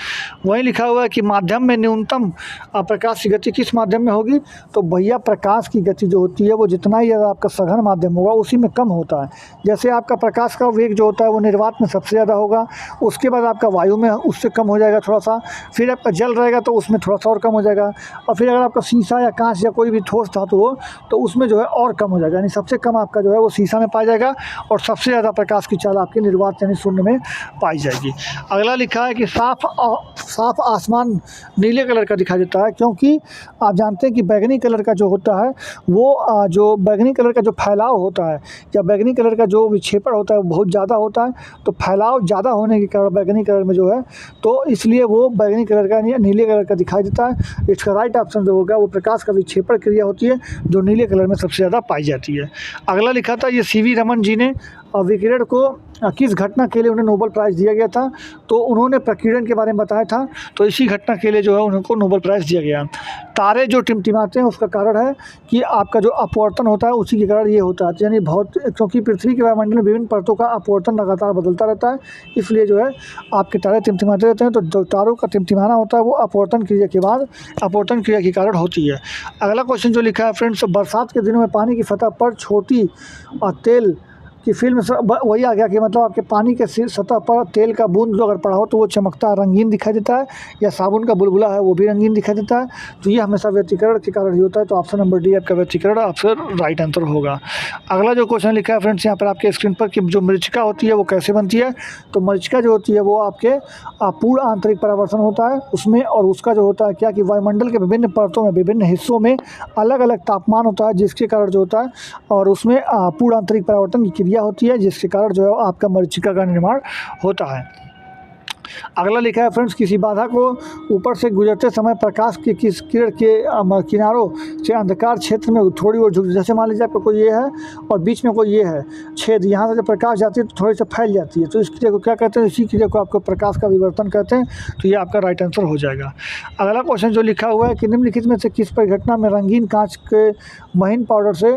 Speaker 1: वहीं लिखा हुआ है कि माध्यम में न्यूनतम प्रकाश की गति किस माध्यम में होगी? तो भैया प्रकाश की गति जो होती है वो जितना ही ज़्यादा आपका सघन माध्यम होगा उसी में कम होता है। जैसे आपका प्रकाश का वेग जो होता है वो निर्वात में सबसे ज़्यादा होगा, उसके बाद आपका वायु में उससे कम हो जाएगा थोड़ा सा, फिर आपका जल रहेगा तो उसमें थोड़ा सा और कम हो जाएगा, और फिर अगर आपका शीशा या कांच या कोई भी ठोस धातु हो तो उसमें जो है और कम हो जाएगा। यानी सबसे कम आपका जो है वो शीशा में पाया जाएगा और सबसे ज़्यादा प्रकाश की चाल आपके निर्वात यानी शून्य में पाई जाएगी। अगला लिखा है कि साफ आसमान नीले कलर का दिखाई देता है क्योंकि क्योंकि आप जानते हैं कि बैंगनी कलर का जो होता है वो जो बैंगनी कलर का जो फैलाव होता है या बैंगनी कलर का जो विक्षेपण होता है वो बहुत ज़्यादा होता है। तो फैलाव ज़्यादा होने के कारण बैंगनी कलर में जो है तो इसलिए वो बैंगनी कलर का नीले कलर का दिखाई देता है। इसका राइट ऑप्शन जो होगा वो प्रकाश का विक्षेपण क्रिया होती है जो नीले कलर में सबसे ज़्यादा पाई जाती है। अगला लिखा था ये सीवी रमन जी ने विकिरण को किस घटना के लिए उन्हें नोबेल प्राइज़ दिया गया था, तो उन्होंने प्रकीर्णन के बारे में बताया था, तो इसी घटना के लिए जो है उनको नोबेल प्राइज़ दिया गया। तारे जो टिमटिमाते हैं उसका कारण है कि आपका जो अपवर्तन होता है उसी के कारण ये होता है, यानी बहुत क्योंकि पृथ्वी के वायुमंडल में विभिन्न परतों का अपवर्तन लगातार बदलता रहता है, इसलिए जो है आपके तारे टिमटिमाते रहते हैं। तो जो तारों का टिमटिमाना होता है वो अपवर्तन क्रिया के बाद अपवर्तन क्रिया के कारण होती है। अगला क्वेश्चन जो लिखा है फ्रेंड्स, बरसात के दिनों में पानी की सतह पर छोटी तेल कि फिल्म वही आ गया कि मतलब आपके पानी के सतह पर तेल का बूंद जो अगर पड़ा हो तो वो चमकता रंगीन दिखाई देता है, या साबुन का बुलबुला है वो भी रंगीन दिखाई देता है। तो ये हमेशा व्यतिकरण के कारण ही होता है। तो ऑप्शन नंबर डी आपका व्यतिकरण आपसे राइट आंसर होगा। अगला जो क्वेश्चन लिखा है फ्रेंड्स यहाँ पर आपके स्क्रीन पर कि जो मरीचिका होती है वो कैसे बनती है, तो मरीचिका जो होती है वो आपके पूर्ण आंतरिक परावर्तन होता है उसमें, और उसका जो होता है क्या कि वायुमंडल के विभिन्न परतों में विभिन्न हिस्सों में अलग अलग तापमान होता है जिसके कारण जो होता है और उसमें पूर्ण आंतरिक परावर्तन की क्रिया होती है जिसके कारण जो है आपका मरीचिका का निर्माण होता है। अगला लिखा है फ्रेंड्स, किसी बाधा को ऊपर से गुजरते समय प्रकाश के किस किरण के किनारों से अंधकार क्षेत्र में थोड़ी और झुक, जैसे मान लीजिए आपका कोई ये है और बीच में कोई ये है छेद, यहाँ से जब प्रकाश जाती है तो थोड़ी सी फैल जाती है, तो इस क्रिया को क्या कहते हैं, इसी क्रिया को आपको प्रकाश का विवर्तन कहते हैं। तो ये आपका राइट आंसर हो जाएगा। अगला क्वेश्चन जो लिखा हुआ है कि निम्नलिखित में से किस परिघटना में रंगीन कांच के महीन पाउडर से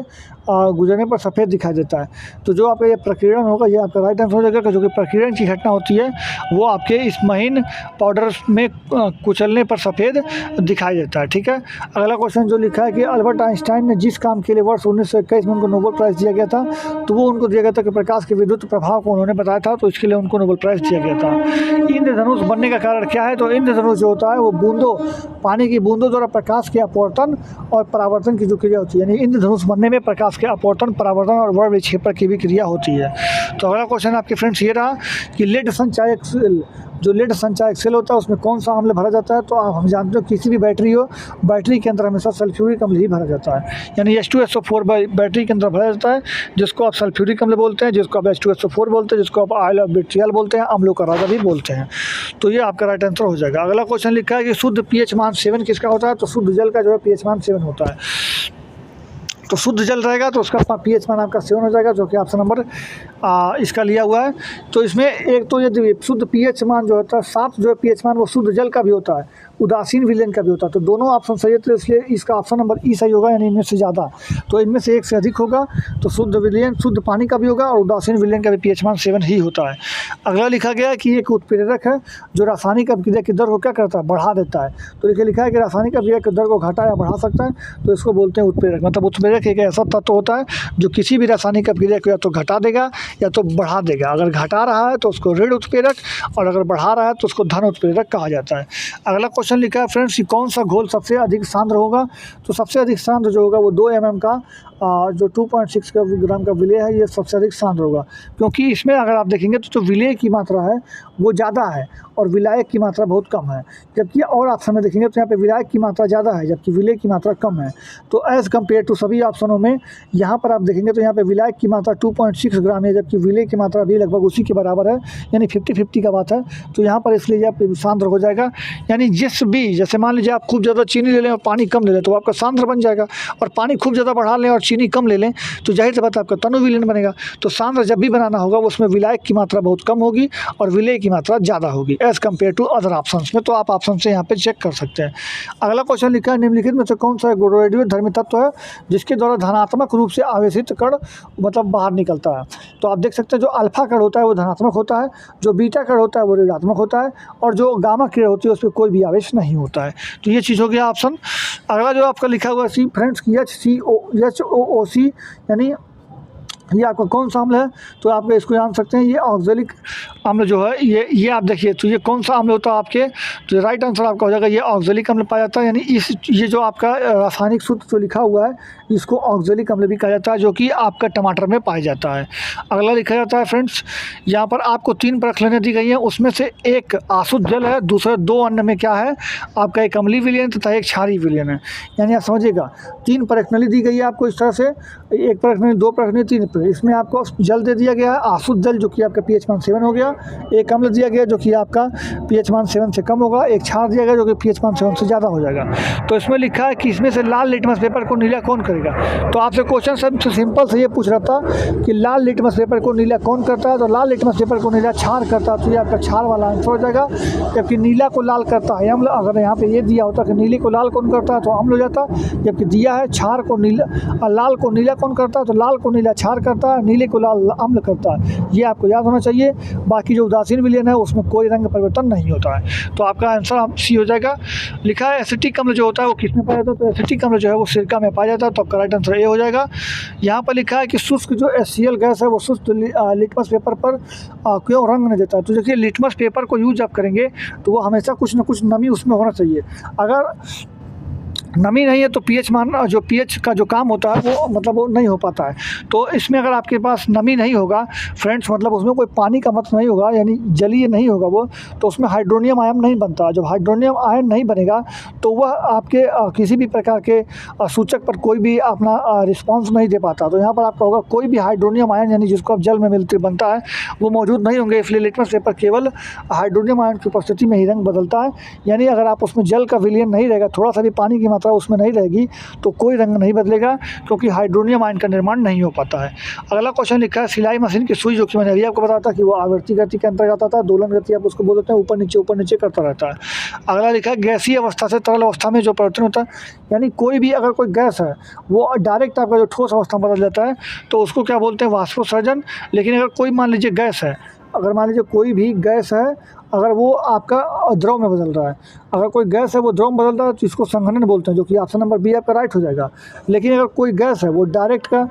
Speaker 1: गुजरने पर सफ़ेद दिखाई देता है, तो जो आपका ये प्रकीर्णन होगा ये आपका राइट आंसर हो जाएगा। जो कि प्रकीर्णन की घटना होती है वो आपके इस महीन पाउडर में कुचलने पर सफ़ेद दिखाई देता है। ठीक है। अगला क्वेश्चन जो लिखा है कि अल्बर्ट आइंस्टाइन ने जिस काम के लिए वर्ष 1921 में उनको नोबेल प्राइज़ दिया गया था, तो वो उनको दिया गया था कि प्रकाश के विद्युत प्रभाव को उन्होंने बताया था, तो इसके लिए उनको नोबेल प्राइज़ दिया गया था। इंद्रधनुष बनने का कारण क्या है, तो इंद्रधनुष जो होता है वो बूंदों पानी की बूंदों द्वारा प्रकाश के अपवर्तन और परावर्तन की जो क्रिया होती है, यानी इंद्रधनुष बनने में प्रकाश के अपवर्तन, परावर्तन और वर्ण विक्षेपण की भी क्रिया होती है। तो अगला क्वेश्चन आपके फ्रेंड्स ये रहा कि लेड संचायक सेल, जो लेड संचायक सेल होता है उसमें कौन सा अम्ल भरा जाता है, तो आप हम जानते हो किसी भी बैटरी हो, बैटरी के अंदर हमेशा सल्फ्यूरिक अम्ल ही भरा जाता है, यानी H2SO4 बैटरी के अंदर भरा जाता है, जिसको आप सल्फ्यूरिक अम्ल बोलते हैं, जिसको आप H2SO4 बोलते हैं, जिसको आप ऑयल ऑफ विट्रियल बोलते हैं, अम्लों का राजा भी बोलते हैं। तो ये आपका राइट आंसर हो जाएगा। अगला क्वेश्चन लिखा है कि शुद्ध pH मान 7 किसका होता है, तो शुद्ध जल का जो है pH मान 7 होता है। तो शुद्ध जल रहेगा तो उसका pH मान आपका 7 हो जाएगा, जो कि ऑप्शन नंबर इसका लिया हुआ है। तो इसमें एक तो ये शुद्ध pH मान जो होता है 7 जो है pH मान वो शुद्ध जल का भी होता है, उदासीन विलयन का भी होता है। तो दोनों ऑप्शन सही है, तो इसलिए इसका ऑप्शन नंबर ई सही होगा, यानी इनमें से ज़्यादा, तो इनमें से एक से अधिक होगा। तो शुद्ध विलयन शुद्ध पानी का भी होगा और उदासीन विलयन का भी pH मान 7 ही होता है। अगला लिखा गया है कि एक उत्प्रेरक है जो रासायनिक अभिक्रिया की दर को क्या करता है, बढ़ा देता है। तो देखिए लिखा है कि रासायनिक अभिक्रिया की दर को घटा या बढ़ा सकता है, तो इसको बोलते हैं उत्प्रेरक। मतलब उत्प्रेरक एक ऐसा तत्व होता है जो किसी भी रासायनिक अभिक्रिया को या तो घटा देगा या तो बढ़ा देगा। अगर घटा रहा है तो उसको ऋण उत्प्रेरक, और अगर बढ़ा रहा है तो उसको धन उत्प्रेरक कहा जाता है। अगला क्वेश्चन लिखा है फ्रेंड्स, कौन सा घोल सबसे अधिक सांद्र होगा, तो सबसे अधिक सांद्र जो होगा वो 2 mm का जो 2.6 ग्राम का विलेय है, ये सबसे अधिक सांद्र होगा, क्योंकि इसमें अगर आप देखेंगे तो जो विलेय की मात्रा है वो ज़्यादा है और विलायक की मात्रा बहुत कम है। जबकि और ऑप्शन में देखेंगे तो यहाँ पे विलायक की मात्रा ज़्यादा है जबकि विलेय की मात्रा कम है। तो एज़ कम्पेयर टू सभी ऑप्शनों में यहाँ पर आप देखेंगे तो यहाँ पे विलायक की मात्रा 2.6 ग्राम है, जबकि विलेय की मात्रा भी लगभग उसी के बराबर है, यानी 50-50 का बात है। तो यहाँ पर इसलिए आप सांद्र हो जाएगा, यानी जिस भी, जैसे मान लीजिए आप खूब ज़्यादा चीनी ले लें और पानी कम ले लें तो आपका सांद्र बन जाएगा, और पानी खूब ज़्यादा बढ़ा लें और चीनी कम ले लें तो जाहिर सी बात है आपका तनु विलयन बनेगा। तो सांद्र जब भी बनाना होगा उसमें विलायक की मात्रा बहुत कम होगी और विलेय की मात्रा ज़्यादा होगी as compare to other options में। तो आप ऑप्शन से यहाँ पे चेक कर सकते हैं। अगला क्वेश्चन लिखा है, निम्नलिखित में से कौन सा रेडियो धर्मी तत्व है जिसके द्वारा धनात्मक रूप से आवेशित कण मतलब बाहर निकलता है। तो आप देख सकते हैं जो अल्फा कण होता है वो धनात्मक होता है, जो बीटा कण होता है वो ऋणात्मक होता है, और जो गामा किरण होती है उस पर कोई भी आवेश नहीं होता है। तो ये चीज़ हो गया ऑप्शन। अगला जो आपका लिखा हुआ है सी फ्रेंड्स की HCOC यानी ये आपका कौन सा अम्ल है, तो आप इसको जान सकते हैं, ये ऑक्जेलिक अम्ल जो है ये आप देखिए, तो ये कौन सा अम्ल होता है आपके, तो राइट आंसर आपका हो जाएगा ये ऑक्जेलिक अम्ल पाया जाता है। यानी ये जो आपका रासायनिक सूत्र जो लिखा हुआ है इसको ऑक्जेलिक अम्ल भी कहा जाता है, जो कि आपका टमाटर में पाया जाता है। अगला लिखा जाता है फ्रेंड्स, यहाँ पर आपको 3 परख लेने दी गई हैं, उसमें से एक आसुत जल है, दूसरे 2 अन्य में क्या है आपका एक अम्लीय विलयन तथा एक क्षारीय विलयन है। यानी आप समझिएगा 3 परख नली दी गई है आपको इस तरह से, 1 परख नली, 2 परख नली, 3 परख। इसमें आपको जल दे दिया गया है आसुत जल, जो कि आपका pH मान 7 हो गया, एक अम्ल दिया गया जो कि आपका pH मान 7 से कम होगा, एक क्षार दिया गया जो कि pH मान 7 से ज़्यादा हो जाएगा। तो इसमें लिखा है कि इसमें से लाल लिटमस पेपर को नीला कौन करेगा। तो आपसे क्वेश्चन सबसे सिंपल से ये पूछ रहा था कि लाल लिटमस पेपर को नीला कौन करता है, तो लाल लिटमस पेपर को नीला क्षार करता है, तो ये आपका क्षार वाला आंसर हो जाएगा। जबकि नीला को लाल करता है अम्ल, अगर यहाँ पे ये दिया होता कि नीले को लाल कौन करता है तो अम्ल हो जाता, जबकि दिया है क्षार को नीला, लाल को नीला कौन करता है तो लाल को नीला क्षार करता है, नीले को लाल अम्ल करता है। ये आपको याद होना चाहिए। बाकी जो उदासीन विलयन है उसमें कोई रंग परिवर्तन नहीं होता है। तो आपका आंसर आप सी हो जाएगा। लिखा है एसिटिक अम्ल जो होता है वो किसमें पाया जाता है, तो एसिटिक अम्ल जो है वो सिरका में पाया जाता है, तो आपका राइट आंसर ए हो जाएगा। यहाँ पर लिखा है कि शुष्क जो HCl गैस है वो शुष्क लिटमस पेपर पर क्यों रंग नहीं देता है। तो देखिए लिटमस पेपर को यूज आप करेंगे तो वो हमेशा कुछ ना कुछ नमी उसमें होना चाहिए। अगर नमी नहीं है तो pH मान, जो pH का जो काम होता है वो मतलब वो नहीं हो पाता है। तो इसमें अगर आपके पास नमी नहीं होगा फ्रेंड्स, मतलब उसमें कोई पानी का मतलब नहीं होगा, यानी जलीय नहीं होगा वो, तो उसमें हाइड्रोनियम आयन नहीं बनता। जब हाइड्रोनियम आयन नहीं बनेगा तो वह आपके किसी भी प्रकार के सूचक पर कोई भी अपना रिस्पॉन्स नहीं दे पाता। तो यहाँ पर आपका होगा कोई भी हाइड्रोनियम आयन यानी जिसको आप जल में मिलते बनता है वो मौजूद नहीं होंगे, इसलिए लिटमस पेपर केवल हाइड्रोनियम आयन की उपस्थिति में ही रंग बदलता है। यानी अगर आप उसमें जल का विलयन नहीं रहेगा, थोड़ा सा भी पानी की मात्रा उसमें नहीं रहेगी तो कोई रंग नहीं बदलेगा, क्योंकि हाइड्रोनियम आयन का निर्माण नहीं हो पाता है। अगला क्वेश्चन लिखा है सिलाई मशीन की सुई, जो कि मैंने अभी आपको बताया था कि वो आवर्ती गति के अंतर्गत आता है, दोलन गति आप उसको बोल देते हैं, ऊपर नीचे करता रहता है। अगला लिखा है गैसीय अवस्था से तरल अवस्था में जो परिवर्तन होता है, यानी कोई भी अगर कोई गैस है वो डायरेक्ट आपका जो ठोस अवस्था में बदल जाता है तो उसको क्या बोलते हैं, वाष्पोत्सर्जन। लेकिन अगर कोई मान लीजिए गैस है, अगर मान लीजिए कोई भी गैस है, अगर वो आपका द्रव में बदल रहा है, अगर कोई गैस है वो द्रव में बदल रहा है तो इसको संघनन बोलते हैं, जो कि ऑप्शन नंबर बी आपका राइट हो जाएगा। लेकिन अगर कोई गैस है वो डायरेक्ट का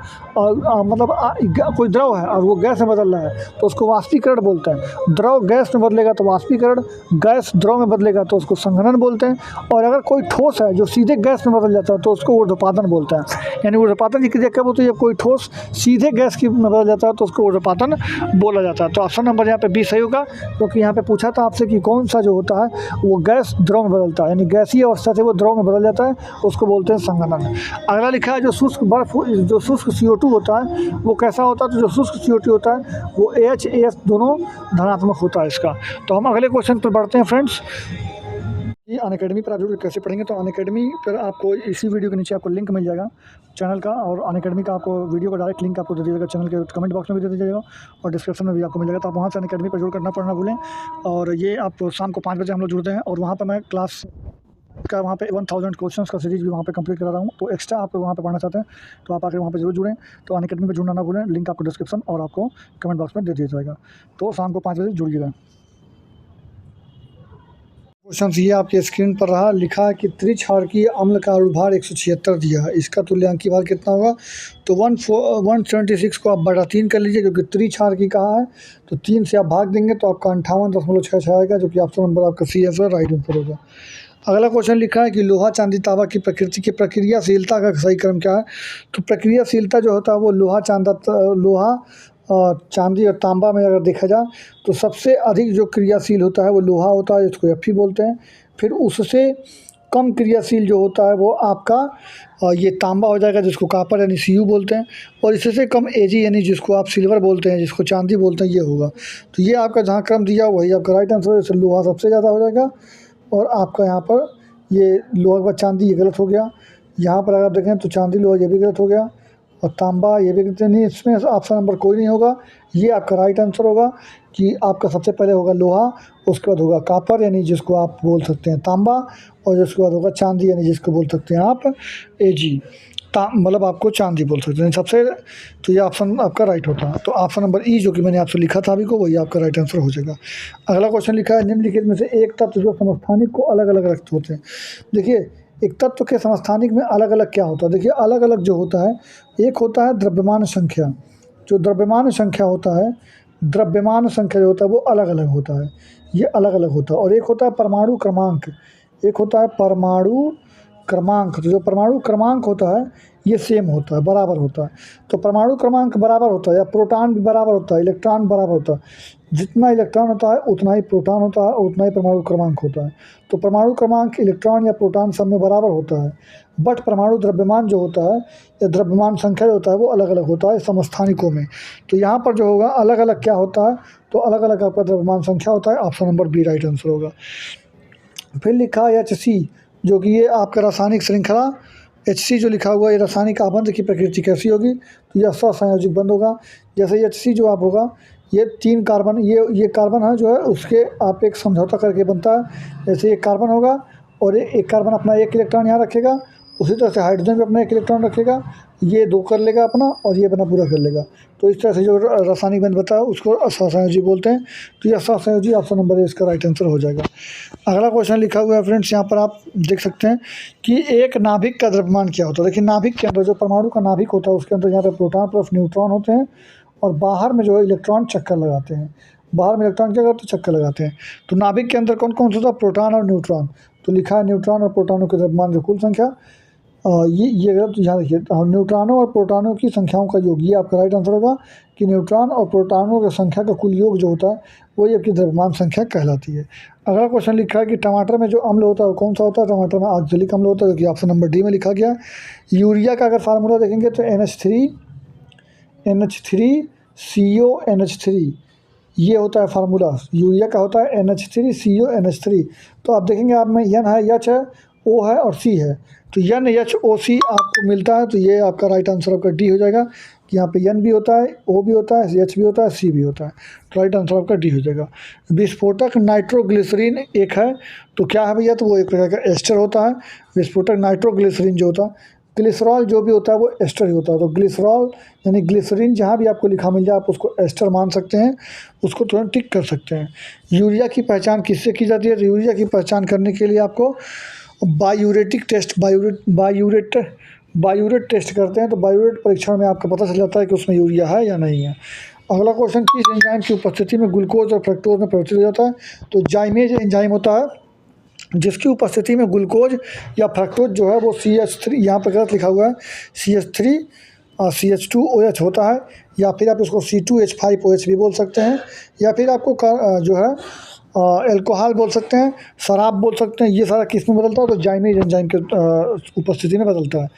Speaker 1: मतलब कोई द्रव है और वो गैस में बदल रहा है तो उसको वाष्पीकरण बोलते हैं। द्रव गैस में बदलेगा तो वाष्पीकरण, गैस द्रव में बदलेगा तो उसको संघनन बोलते हैं। और अगर कोई ठोस है जो सीधे गैस में बदल जाता है तो उसको ऊर्ध्वपातन बोलते हैं। यानी ऊर्ध्वपातन की क्रिया कब होती है, जब कोई ठोस सीधे गैस की में बदल जाता है तो उसको ऊर्ध्वपातन बोला जाता है। तो ऑप्शन नंबर यहाँ पे बी सही होगा, क्योंकि यहाँ पे पूछा था आपसे कि कौन सा जो होता है वो गैस द्रव में बदलता है, यानी गैसीय अवस्था से वो द्रव में बदल जाता है, उसको बोलते हैं संघनन। अगला लिखा है जो शुष्क बर्फ, जो शुष्क CO2 होता है वो कैसा होता है, तो जो शुष्क CO2 होता है वो H दोनों धनात्मक होता है इसका। तो हम अगले क्वेश्चन पर बढ़ते हैं फ्रेंड्स। ये अनअकैडमी पर आप जुड़ कैसे पढ़ेंगे, तो अनअकैडमी पर आपको इसी वीडियो के नीचे आपको लिंक मिल जाएगा चैनल का, और अनअकैडमी का आपको वीडियो का डायरेक्ट लिंक आपको दे दिया जाएगा, चैनल के कमेंट बॉक्स में भी दे दिया जाएगा और डिस्क्रिप्शन में भी आपको मिल जाएगा। तो आप वहाँ से अनअकैडमी पर जुड़ करना पढ़ना भूलें। और ये आप शाम को 5 बजे हम लोग जुड़ते हैं, और वहाँ पर मैं क्लास का वहाँ पे 1000 क्वेश्चंस का सीरीज भी वहाँ पे कंप्लीट करा रहा हूँ। तो एक्स्ट्रा आप वहाँ पे पढ़ना चाहते हैं तो आप आकर वहाँ पे जरूर जुड़ें। तो अनअकैडमी पे जुड़ना ना भूलें, लिंक आपको डिस्क्रिप्शन और आपको कमेंट बॉक्स में दे दिया जाएगा। तो शाम को 5 बजे जुड़िएगा। क्वेश्चन ये आपके स्क्रीन पर रहा, लिखा है कि त्रिक्षारकीय अम्ल का अणुभार 176 दिया है, इसका तुल्यांकीय भार कितना होगा। तो 176 को आप बटा 3 कर लीजिए, क्योंकि त्रिक्षारकीय कहा है तो 3 से आप भाग देंगे तो आपका 58.66 आएगा, जो कि ऑप्शन नंबर आपका सी है, राइट आंसर होगा। अगला क्वेश्चन लिखा है कि लोहा चांदी तांबा की प्रकृति की प्रक्रियाशीलता का सही क्रम क्या है। तो प्रक्रियाशीलता जो होता है वो लोहा चांदी और तांबा में अगर देखा जाए तो सबसे अधिक जो क्रियाशील होता है वो लोहा होता है, इसको Fe बोलते हैं। फिर उससे कम क्रियाशील जो होता है वो आपका ये तांबा हो जाएगा, जिसको कापर यानी Cu बोलते हैं। और इससे कम Ag यानी जिसको आप सिल्वर बोलते हैं, जिसको चांदी बोलते हैं, ये होगा। तो ये आपका जहाँ क्रम दिया वही आपका राइट आंसर है। जैसे लोहा सबसे ज़्यादा हो जाएगा, और आपका यहाँ पर ये लोहा के बाद चांदी ये गलत हो गया। यहाँ पर अगर आप देखें तो चांदी लोहा ये भी गलत हो गया, और तांबा ये भी गलत नहीं। इसमें ऑप्शन नंबर कोई नहीं होगा, ये आपका राइट आंसर होगा कि आपका सबसे पहले होगा लोहा, उसके बाद होगा कापर यानी जिसको आप बोल सकते हैं तांबा, और उसके बाद होगा चांदी यानी जिसको बोल सकते हैं आप Ag, मतलब आपको चांदी बोल सकते हैं सबसे। तो ये ऑप्शन आपका राइट होता है। तो ऑप्शन नंबर ई जो कि मैंने आपसे लिखा था अभी को, वही आपका राइट आंसर हो जाएगा। अगला क्वेश्चन लिखा है निम्नलिखित में से एक तत्व जो समस्थानिक को अलग अलग रखते होते हैं। देखिए एक तत्व के समस्थानिक में अलग अलग क्या होता है। देखिए अलग अलग जो होता है, एक होता है द्रव्यमान संख्या, जो द्रव्यमान संख्या होता है, द्रव्यमान संख्या जो होता है वो अलग अलग होता है, ये अलग अलग होता है। और एक होता है परमाणु क्रमांक, एक होता है परमाणु क्रमांक। तो जो परमाणु क्रमांक होता है ये सेम होता है, बराबर होता है। तो परमाणु क्रमांक बराबर होता है, या प्रोटॉन भी बराबर होता है, इलेक्ट्रॉन बराबर होता है। जितना इलेक्ट्रॉन होता है उतना ही प्रोटॉन होता है और उतना ही परमाणु क्रमांक होता है। तो परमाणु क्रमांक इलेक्ट्रॉन या प्रोटॉन सब में बराबर होता है, बट परमाणु द्रव्यमान जो होता है या द्रव्यमान संख्या जो होता है वो अलग अलग होता है समस्थानिकों में। तो यहाँ पर जो होगा अलग अलग क्या होता है, तो अलग अलग आपका द्रव्यमान संख्या होता है। Option number B right answer होगा। फिर लिखा है HC, जो कि ये आपका रासायनिक श्रृंखला HC जो लिखा हुआ है, ये रासायनिक आबंध की प्रकृति कैसी होगी, तो यह सहसंयोजक बंध होगा। जैसे HC जो आप होगा, ये 3 कार्बन, ये कार्बन है जो है उसके आप एक समझौता करके बनता है। जैसे एक कार्बन होगा और एक कार्बन अपना एक इलेक्ट्रॉन यहाँ रखेगा, उसी तरह से हाइड्रोजन भी अपना एक इलेक्ट्रॉन रखेगा, ये 2 कर लेगा अपना और ये अपना पूरा कर लेगा। तो इस तरह से जो रासायनिक बंध बताया उसको सहसंयोजी बोलते हैं। तो यह सहसंयोजी ऑप्शन नंबर ए इसका राइट आंसर हो जाएगा। अगला क्वेश्चन लिखा हुआ है फ्रेंड्स, यहाँ पर आप देख सकते हैं कि एक नाभिक का द्रव्यमान क्या होता है। देखिए नाभिक के अंदर जो परमाणु का नाभिक होता है उसके अंदर यहाँ पर प्रोटॉन प्लस न्यूट्रॉन होते हैं और बाहर में जो है इलेक्ट्रॉन चक्कर लगाते हैं। बाहर में इलेक्ट्रॉन क्या करते हैं, चक्कर लगाते हैं। तो नाभिक के अंदर कौन कौन सा होता है, प्रोटॉन और न्यूट्रॉन। तो लिखा है न्यूट्रॉन और प्रोटॉनों के द्रव्यमान जो कुल संख्या, ये अगर यहाँ देखिए न्यूट्रॉनों और प्रोटॉनों की संख्याओं का योग, ये आपका राइट आंसर होगा कि न्यूट्रॉन और प्रोटॉनों की संख्या का कुल योग जो होता है वही आपकी द्रव्यमान संख्या कहलाती है। अगला क्वेश्चन लिखा है कि टमाटर में जो अम्ल होता है वो कौन सा होता है, टमाटर में ऑक्जेलिक अम्ल होता है, जो कि ऑप्शन नंबर डी में लिखा गया। यूरिया का अगर फार्मूला देखेंगे तो NH3CONH3 ये होता है फार्मूला। यूरिया का होता है NH3CONH3। तो आप देखेंगे आप में N है, H है, O है और C है। तो NHOC आपको मिलता है, तो ये आपका राइट आंसर आपका डी हो जाएगा कि यहाँ पे N भी होता है, O भी होता है, H भी होता है, C भी होता है। तो राइट आंसर आपका डी हो जाएगा। विस्फोटक नाइट्रोग्लिसरीन एक है, तो क्या है भैया, तो वो एक प्रकार का एस्टर होता है। विस्फोटक नाइट्रोग्लिसरीन जो होता है, ग्लिसरॉल जो भी होता है वो एस्टर ही होता है। तो ग्लिसरॉल यानी ग्लिसरीन जहाँ भी आपको लिखा मिल जाए आप उसको एस्टर मान सकते हैं, उसको तुरंत टिक कर सकते हैं। यूरिया की पहचान किससे की जाती है, तो यूरिया की पहचान करने के लिए आपको बायूरेटिक टेस्ट बायूरेट टेस्ट करते हैं। तो बायूरेट परीक्षण में आपको पता चल जाता है कि उसमें यूरिया है या नहीं है। अगला क्वेश्चन, किस एंजाइम की उपस्थिति में ग्लूकोज और फ्रक्टोज में परिवर्तित हो जाता है, तो जाइमेज एंजाइम होता है जिसकी उपस्थिति में ग्लूकोज या फ्रक्टोज जो है वो CH3, यहाँ पर गलत लिखा हुआ है, CH2OH होता है, या फिर आप इसको C2H5OH भी बोल सकते हैं, या फिर आपको जो है एल्कोहल बोल सकते हैं, शराब बोल सकते हैं। ये सारा किस में बदलता है, तो जाइमेज एंजाइम के उपस्थिति में बदलता है।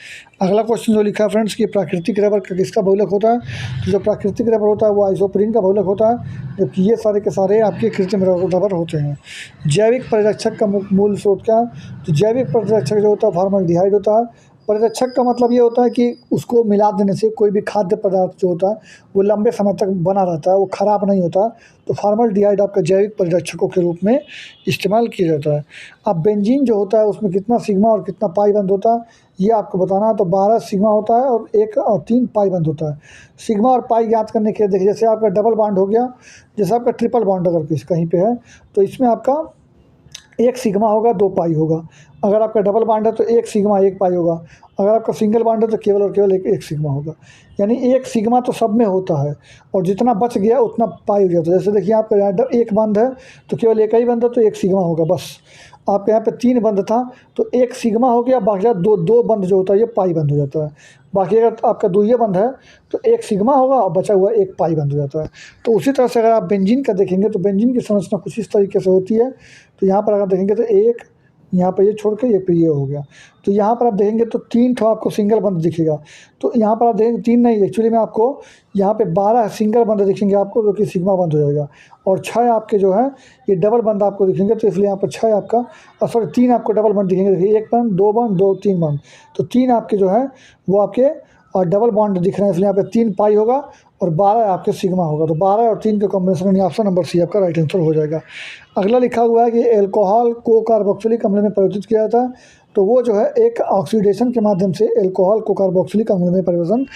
Speaker 1: अगला क्वेश्चन जो लिखा है फ्रेंड्स कि प्राकृतिक रबर का किसका बहुलक होता है, तो जो प्राकृतिक रबर होता है वो आइसोप्रीन का बहुलक होता है, जबकि ये सारे के सारे आपके कृत्रिम रबर होते हैं। जैविक परिरक्षक का मूल स्रोत क्या है, तो जैविक परिरक्षक जो होता है फॉर्मल्डिहाइड होता है। परिरक्षक का मतलब ये होता है कि उसको मिला देने से कोई भी खाद्य पदार्थ जो होता है वो लंबे समय तक बना रहता है, वो ख़राब नहीं होता। तो फॉर्मल्डिहाइड आपका जैविक परिरक्षकों के रूप में इस्तेमाल किया जाता है। अब बेंजीन जो होता है उसमें कितना सिग्मा और कितना पाई बंद होता है ये आपको बताना है। तो 12 सिग्मा होता है और 1 और 3 पाई बंद होता है। सिग्मा और पाई ज्ञात करने के लिए देखिए, जैसे आपका डबल बॉन्ड हो गया, जैसे आपका ट्रिपल बॉन्ड अगर कहीं पे है तो इसमें आपका 1 सिग्मा होगा 2 पाई होगा। अगर आपका डबल बॉन्ड है तो 1 सिग्मा 1 पाई होगा। अगर आपका सिंगल बॉन्ड है तो केवल और केवल एक सिग्मा होगा। यानी 1 सिग्मा तो सब में होता है और जितना बच गया उतना पाई हो जाता है। जैसे देखिए आपका यहाँ 1 बंद है तो केवल एक ही बंद है तो 1 सिग्मा होगा बस। आपके यहाँ पे 3 बंद था तो 1 सिग्मा हो गया, बाकी दो बंद जो होता है ये पाई बंद हो जाता है। बाकी अगर आपका 2 ही बंद है तो 1 सिग्मा होगा और बचा हुआ 1 पाई बंद हो जाता है। तो उसी तरह से अगर आप बेंजीन का देखेंगे तो बेंजीन की संरचना कुछ इस तरीके से होती है। तो यहाँ पर अगर देखेंगे तो 1 यहाँ पर ये छोड़ के ये पे ये हो गया। तो यहाँ पर आप देखेंगे तो 3 ठो आपको सिंगल बंद दिखेगा। तो यहाँ पर आप देखेंगे 3 नहीं, एक्चुअली में आपको यहाँ पे 12 सिंगल बंद दिखेंगे आपको, जो कि सिग्मा बंद हो जाएगा। और 6 आपके जो है ये डबल बंद आपको दिखेंगे, तो इसलिए यहाँ पर 6 आपका, सॉरी 3 आपको डबल बंद दिखेंगे। देखिए 1 बंद 2 बंद 2 3 बंद, तो 3 आपके जो है वो आपके और डबल बॉन्ड दिख रहे हैं, इसलिए यहाँ पे 3 पाई होगा और 12 आपके सिग्मा होगा। तो 12 और 3 का कॉम्बिनेशन ऑप्शन नंबर सी आपका राइट आंसर हो जाएगा। अगला लिखा हुआ है कि एल्कोहल को कार्बोक्सिलिक अम्ल में परिवर्तित किया जाता है, तो वो जो है एक ऑक्सीडेशन के माध्यम से एल्कोहल को कार्बोक्सिलिक अम्ल में परिवर्तन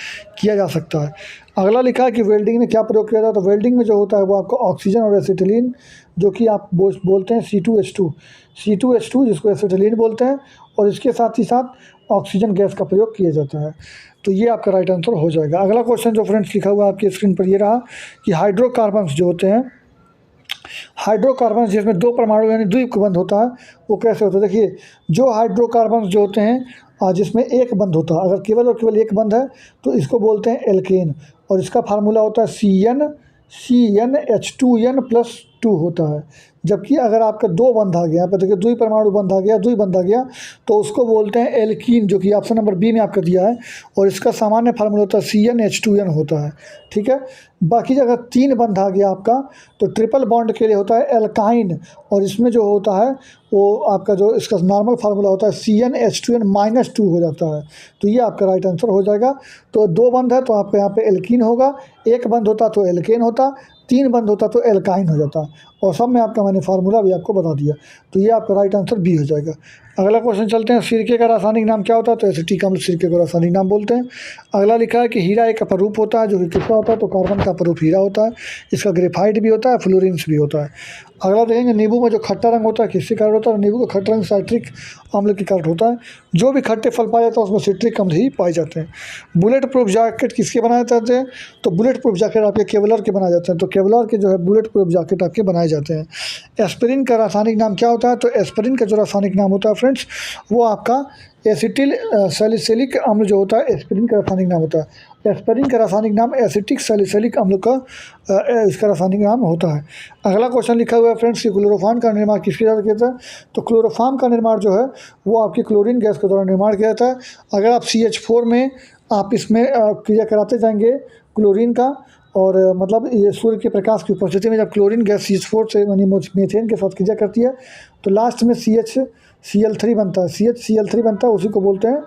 Speaker 1: किया जा सकता है। अगला लिखा है कि वेल्डिंग में क्या प्रयोग किया जाता है। तो वेल्डिंग में जो होता है वो आपको ऑक्सीजन और एसिटिलीन, जो कि आप बोलते हैं C2H2 जिसको एसिटिलीन बोलते हैं, और इसके साथ ही साथ ऑक्सीजन गैस का प्रयोग किया जाता है। तो ये आपका राइट आंसर हो जाएगा। अगला क्वेश्चन जो फ्रेंड्स लिखा हुआ है आपकी स्क्रीन पर ये रहा कि हाइड्रोकार्बन्स जो होते हैं, हाइड्रोकार्बन जिसमें दो परमाणु यानी द्विबंध होता है, वो कैसे होता है। देखिए, जो हाइड्रोकार्बन जो होते हैं जिसमें एक बंध होता है, अगर केवल और केवल एक बंध है तो इसको बोलते हैं एल्केन, और इसका फार्मूला होता है CnH2n+2 होता है। जबकि अगर आपका दो बंध आ गया, यहाँ पर देखिए द्विपरमाणु बंध आ गया, द्विबंध आ गया, तो उसको बोलते हैं एल्कीन, जो कि ऑप्शन नंबर बी में आपका दिया है, और इसका सामान्य फार्मूला होता है CnH2n होता है। ठीक है, बाकी अगर तीन बंध आ गया आपका तो ट्रिपल बॉन्ड के लिए होता है एल्काइन, और इसमें जो होता है वो आपका जो इसका नॉर्मल फार्मूला होता है CnH2n-2 हो जाता है। तो ये आपका राइट आंसर हो जाएगा। तो दो बंध है तो आपका यहाँ पे एल्कीन होगा, एक बंध होता तो एल्केन होता, तीन बंध होता तो एल्काइन हो जाता, और सब में आपका मैंने फार्मूला भी आपको बता दिया। तो ये आपका राइट आंसर बी हो जाएगा। अगला क्वेश्चन चलते हैं, सिरके का रासायनिक नाम क्या होता है। तो एसिटिक अम्ल सिरके को रासायनिक नाम बोलते हैं। अगला लिखा है कि हीरा एक अपरूप होता है, जो कि किसका होता है। तो कार्बन का अपरूप हीरा होता है। इसका ग्रेफाइट भी होता है, फ्लोरिन्स भी होता है। अगला देखेंगे, नींबू में जो खट्टा रंग होता है किसके कारण होता है। नींबू का खट्टा रंग साइट्रिक अम्ल के कारण होता है। जो भी खट्टे फल पाए जाते हैं उसमें सिट्रिक अम्ल ही पाए जाते हैं। बुलेट प्रूफ जैकेट किसके बनाए जाते हैं। तो बुलेट प्रूफ जैकेट आपके केवलर के बनाए जाते हैं। तो केवलर के जो है बुलेट प्रूफ जैकेट आपके बनाए जाते हैं। एस्पिरिन का रासायनिक नाम क्या होता है। तो एस्पिरिन का जो रासायनिक नाम होता है फ्रेंड्स, वो आपका एसिटिल सैलिसिलिक अम्ल जो होता है, एस्पिरिन का रासायनिक नाम होता है। एस्पिरिन का रासायनिक नाम एसिटिक सैलिसिलिक अम्ल का इसका रासायनिक नाम होता है। अगला क्वेश्चन लिखा हुआ है फ्रेंड्स कि क्लोरोफॉर्म का निर्माण किसके द्वारा किया जाता है। तो क्लोरोफॉर्म का निर्माण जो है वो आपकी क्लोरीन गैस के द्वारा निर्माण किया जाता है। अगर आप CH4 में आप इसमें क्रिया कराते जाएंगे क्लोरीन का, और मतलब ये सूर्य के प्रकाश की उपस्थिति में जब क्लोरीन गैस CH4 से यानी मीथेन के साथ क्रिया करती है तो लास्ट में CHCl3 बनता है। CHCl3 बनता है, उसी को बोलते हैं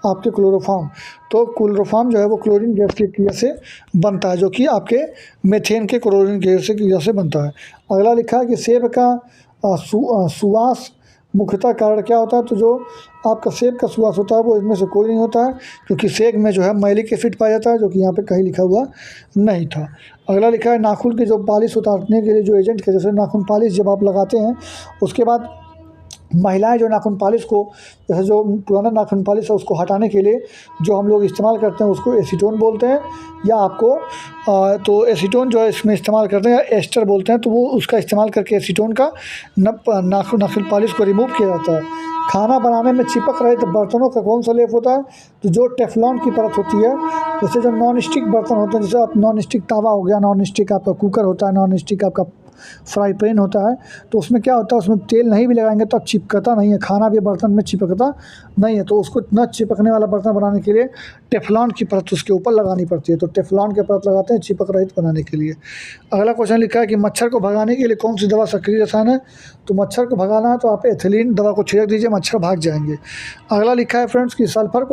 Speaker 1: आपके क्लोरोफॉर्म। तो क्लोरोफॉर्म जो है वो क्लोरीन गैस की क्रिया से बनता है, जो कि आपके मीथेन के क्लोरीन गैस की क्रिया से बनता है। अगला लिखा है कि सेब का सुवास मुख्यतः कारण क्या होता है। तो जो आपका सेब का सुवास होता है वो इनमें से कोई नहीं होता है, क्योंकि सेब में जो है मैलिक एसिड पाया जाता है, जो कि यहाँ पे कहीं लिखा हुआ नहीं था। अगला लिखा है नाखून की जो पालिश उतारने के लिए जो एजेंट के, जैसे नाखून पालिश जब आप लगाते हैं उसके बाद महिलाएं जो नाखून पालिश को, जैसे जो पुराना नाखून पालिश है उसको हटाने के लिए जो हम लोग इस्तेमाल करते हैं उसको एसीटोन बोलते हैं, या आपको तो एसीटोन जो है इसमें इस्तेमाल करते हैं, या एस्टर बोलते हैं। तो वो उसका इस्तेमाल करके एसीटोन का नाखून पालिश को रिमूव किया जाता है। खाना बनाने में चिपक रहे तो बर्तनों का कौन सा लेप होता है। तो जो टेफलॉन की परत होती है, जैसे जो नॉन स्टिक बर्तन होते हैं, जैसे आप नॉन स्टिक तवा हो गया, नॉन स्टिक आपका कुकर होता है, नॉन स्टिक आपका फ्राई पैन होता है, तो उसमें क्या होता है, उसमें तेल नहीं भी लगाएंगे तो चिपकता नहीं है, खाना भी बर्तन में चिपकता नहीं है। तो उसको न चिपकने वाला बर्तन बनाने के लिए टेफलॉन की परत उसके ऊपर लगानी पड़ती है। तो टेफलॉन की परत लगाते हैं चिपक रहित बनाने के लिए। अगला क्वेश्चन लिखा है कि मच्छर को भगाने के लिए कौन सी दवा सक्रिय रसायन है। तो मच्छर को भगाना है तो आप एथिलीन दवा को छिड़क दीजिए, मच्छर भाग जाएंगे। अगला लिखा है फ्रेंड्स कि सल्फर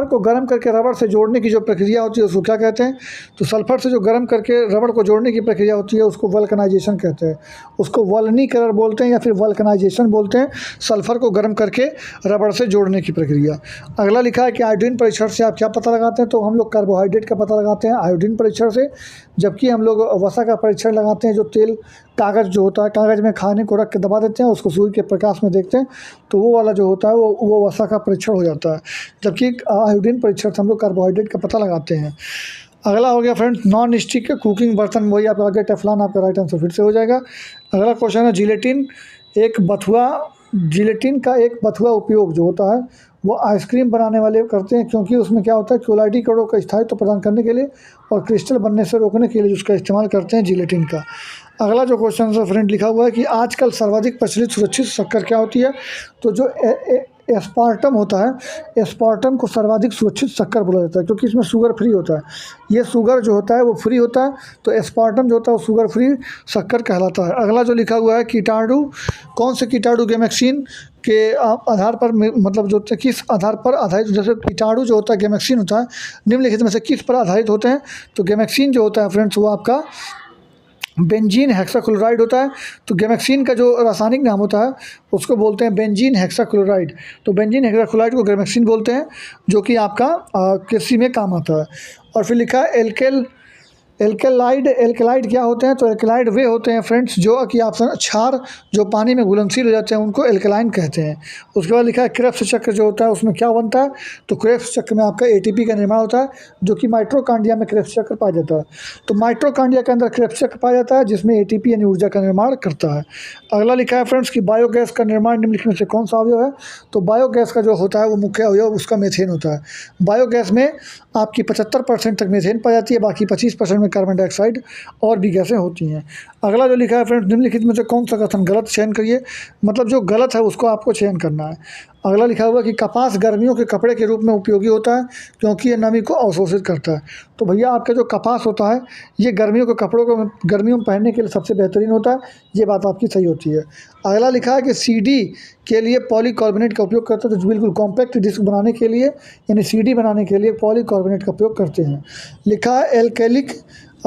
Speaker 1: को गर्म करके रबड़ से जोड़ने की जो प्रक्रिया होती है उसको क्या कहते हैं। तो सल्फर से जो गर्म करके रबड़ को जोड़ने की प्रक्रिया होती है उसको वल्कनाइजेशन कहते हैं, उसको वल्कनीकरण बोलते हैं या फिर वल्कनाइजेशन बोलते हैं, सल्फर को गर्म करके रबड़ से जोड़ने की प्रक्रिया। अगला लिखा है कि आयोडीन परीक्षण से आप क्या पता लगाते हैं। तो हम लोग कार्बोहाइड्रेट का पता लगाते हैं आयोडीन परीक्षण से, जबकि हम लोग वसा का परीक्षण लगाते हैं, जो तेल कागज़ जो होता है, कागज़ में खाने को रख के दबा देते हैं, उसको सूर्य के प्रकाश में देखते हैं, तो वो वाला जो होता है वो वसा का परीक्षण हो जाता है। जबकि आयोडीन परीक्षण से हम लोग कार्बोहाइड्रेट का पता लगाते हैं। अगला हो गया फ्रेंड्स नॉन स्टिक कुकिंग बर्तन, वही आपका आगे टेफलॉन आपका राइट आंसर फिर से हो जाएगा। अगला क्वेश्चन है जिलेटिन का एक बथुआ उपयोग जो होता है वो आइसक्रीम बनाने वाले करते हैं, क्योंकि उसमें क्या होता है क्लोराइडी कणों का स्थायित्व प्रदान करने के लिए और क्रिस्टल बनने से रोकने के लिए उसका इस्तेमाल करते हैं जिलेटिन का। अगला जो क्वेश्चन है फ्रेंड लिखा हुआ है कि आजकल सर्वाधिक प्रचलित सुरक्षित शक्कर क्या होती है। तो जो एस्पार्टम होता है, एस्पार्टम को सर्वाधिक सुरक्षित शक्कर बोला जाता है, क्योंकि इसमें शुगर फ्री होता है। ये शुगर जो होता है वो फ्री होता है, तो एस्पार्टम जो होता है वो शुगर फ्री शक्कर कहलाता है। अगला जो लिखा हुआ है कीटाणु, कौन से कीटाणु गैमेक्सिन के आधार पर, मतलब जो किस आधार पर आधारित, जैसे कीटाणु जो होता है गैमेक्सिन होता है, निम्नलिखित में से किस पर आधारित होते हैं। तो गैमेक्सिन जो होता है फ्रेंड्स वो आपका बेंजीन हेक्साक्लोराइड होता है। तो गैमेक्सिन का जो रासायनिक नाम होता है उसको बोलते हैं बेंजीन हेक्साक्लोराइड। तो बेंजीन हेक्साक्लोराइड को गैमेक्सिन बोलते हैं, जो कि आपका कृषि में काम आता है। और फिर लिखा है एल्केलाइड। एल्केलाइड क्या होते हैं? तो एल्केलाइड वे होते हैं फ्रेंड्स जो कि ऑप्शन क्षार जो पानी में घुलनशील हो जाते हैं उनको एल्केलाइन कहते हैं। उसके बाद लिखा है क्रेब्स चक्र जो होता है उसमें क्या बनता है? तो क्रेब्स चक्र में आपका एटीपी का निर्माण होता है, जो कि माइटोकॉन्ड्रिया में क्रेब्स चक्र पाया जाता है। तो माइटोकॉन्ड्रिया के अंदर क्रेब्स चक्र पाया जाता है जिसमें एटीपी यानी ऊर्जा का निर्माण करता है। अगला लिखा है फ्रेंड्स कि बायोगैस का निर्माण निम्नलिखित में से कौन सा अवयव है? तो बायोगैस का जो होता है वो मुख्य अवयव उसका मीथेन होता है। बायोगैस में आपकी 75% तक मीथेन पाई जाती है, बाकी 25% में कार्बन डाइऑक्साइड और भी गैसें होती हैं। अगला जो लिखा है फ्रेंड्स निम्नलिखित में से कौन सा कथन गलत चयन करिए, मतलब जो गलत है उसको आपको चयन करना है। अगला लिखा हुआ कि कपास गर्मियों के कपड़े के रूप में उपयोगी होता है क्योंकि ये नमी को अवशोषित करता है। तो भैया आपका जो कपास होता है ये गर्मियों के कपड़ों को गर्मियों में पहनने के लिए सबसे बेहतरीन होता है, ये बात आपकी सही होती है। अगला लिखा है कि सीडी के लिए पॉलीकार्बोनेट का उपयोग करते हैं, तो बिल्कुल कॉम्पैक्ट डिस्क बनाने के लिए यानी सीडी बनाने के लिए पॉलीकार्बोनेट का उपयोग करते हैं। लिखा है एल्केलिक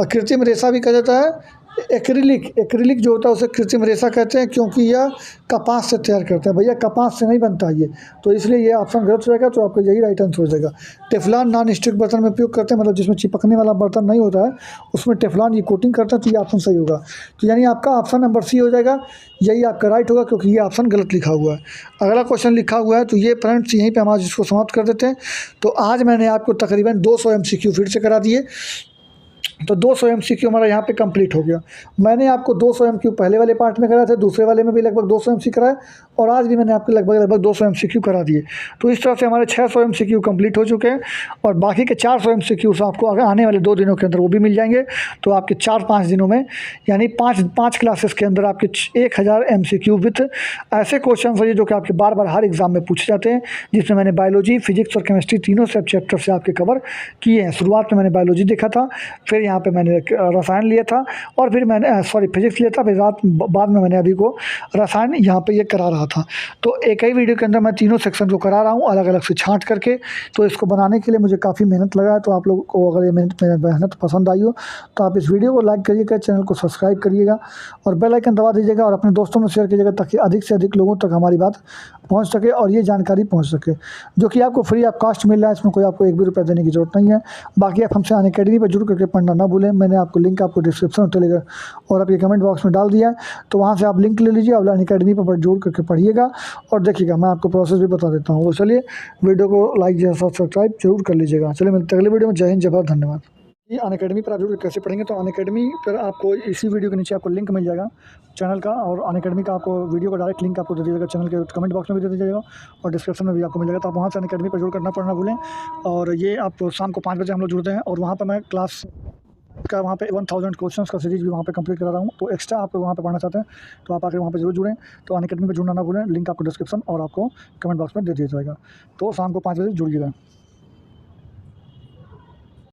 Speaker 1: कृत्रिम रेशा भी कहा जाता है। एक्रिलिक जो होता है उसे कृत्रिम रेशा कहते हैं क्योंकि यह कपास से तैयार करते हैं। भैया कपास से नहीं बनता ये, तो इसलिए ये ऑप्शन गलत हो जाएगा, तो आपका यही राइट आंसर हो जाएगा। टेफ्लॉन नॉन स्टिक बर्तन में उपयोग करते हैं, मतलब जिसमें चिपकने वाला बर्तन नहीं होता है उसमें टेफ्लॉन ये कोटिंग करते हैं, तो ये ऑप्शन सही होगा। तो यानी आपका ऑप्शन नंबर सी हो जाएगा, यही आपका राइट होगा क्योंकि ये ऑप्शन गलत लिखा हुआ है। अगला क्वेश्चन लिखा हुआ है, तो ये फ्रेंड्स यहीं पर हम आज इसको समाप्त कर देते हैं। तो आज मैंने आपको तकरीबन 200 MCQ फिर से करा दिए, तो 200 MCQ हमारा यहाँ पे कंप्लीट हो गया। मैंने आपको 200 MCQ पहले वाले पार्ट में कराए थे, दूसरे वाले में भी लगभग 200 MCQ कराए, और आज भी मैंने आपको लगभग 200 MCQ करा दिए। तो इस तरह से हमारे 600 MCQ कंप्लीट हो चुके हैं, और बाकी के 400 MCQ आपको आने वाले 2 दिनों के अंदर वो भी मिल जाएंगे। तो आपके 4-5 दिनों में यानी 5 क्लासेस के अंदर आपके 1000 MCQ विथ ऐसे क्वेश्चन है जो कि आपके बार बार हर एग्जाम में पूछे जाते हैं, जिसमें मैंने बायोलॉजी, फिजिक्स और केमिस्ट्री तीनों सब चैप्टर से आपके कवर किए हैं। शुरुआत में मैंने बायोलॉजी देखा था, फिर यहाँ पे मैंने रसायन लिया था, और फिर मैंने फिजिक्स लिया था, फिर बाद में मैंने अभी को रसायन यहाँ पे ये करा रहा था। तो एक ही वीडियो के अंदर मैं तीनों सेक्शन को करा रहा हूँ अलग अलग से छांट करके। तो इसको बनाने के लिए मुझे काफ़ी मेहनत लगा है। तो आप लोगों को अगर ये मेहनत पसंद आई हो तो आप इस वीडियो को लाइक करिएगा, चैनल को सब्सक्राइब करिएगा और बेल आइकन दबा दीजिएगा, और अपने दोस्तों में शेयर कीजिएगा ताकि अधिक से अधिक लोगों तक हमारी बात पहुंच सके और ये जानकारी पहुंच सके, जो कि आपको फ्री ऑफ कॉस्ट मिल रहा है। इसमें कोई आपको 1 भी रुपया देने की जरूरत नहीं है। बाकी आप हमसे अनअकैडमी पर जुड़ करके पढ़ना ना भूलें। मैंने आपको लिंक आपको डिस्क्रिप्शन में टेलीग्राम और आपके कमेंट बॉक्स में डाल दिया है, तो वहाँ से आप लिंक ले लीजिए और अनअकैडमी पर जुड़ करके पढ़िएगा और देखिएगा। मैं आपको प्रोसेस भी बता देता हूँ। तो चलिए वीडियो को लाइक या सब्सक्राइब जरूर कर लीजिएगा। चलिए मिलते हैं अगले वीडियो में। जय हिंद, जय भारत, धन्यवाद। ये अनअकैडमी पर आप जुड़ कैसे पढ़ेंगे, तो अनअकैडमी पर आपको इसी वीडियो के नीचे आपको लिंक मिल जाएगा चैनल का, और अनअकैडमी का आपको वीडियो का डायरेक्ट लिंक आपको दे दीजिएगा, चैनल के कमेंट बॉक्स में भी दे दीजिएगा और डिस्क्रिप्शन में भी आपको मिल जाएगा। तो आप वहाँ से अनअकैडमी पर जुड़ करना पढ़ना भूलें। और ये आप शाम को 5 बजे हम लोग जुड़ते हैं, और वहाँ पर मैं क्लास का वहाँ पे 1000 क्वेश्चंस का सीरीज भी वहाँ पे कंप्लीट करा रहा हूँ। तो एक्स्ट्रा आप वहाँ पे पढ़ना चाहते हैं तो आप आकर वहाँ पे जरूर जुड़ें। तो अनअकैडमी पर जुड़ना ना भूलें, लिंक आपको डिस्क्रिप्शन और आपको कमेंट बॉक्स में दे दिया जाएगा। तो शाम को 5 बजे जुड़िएगा।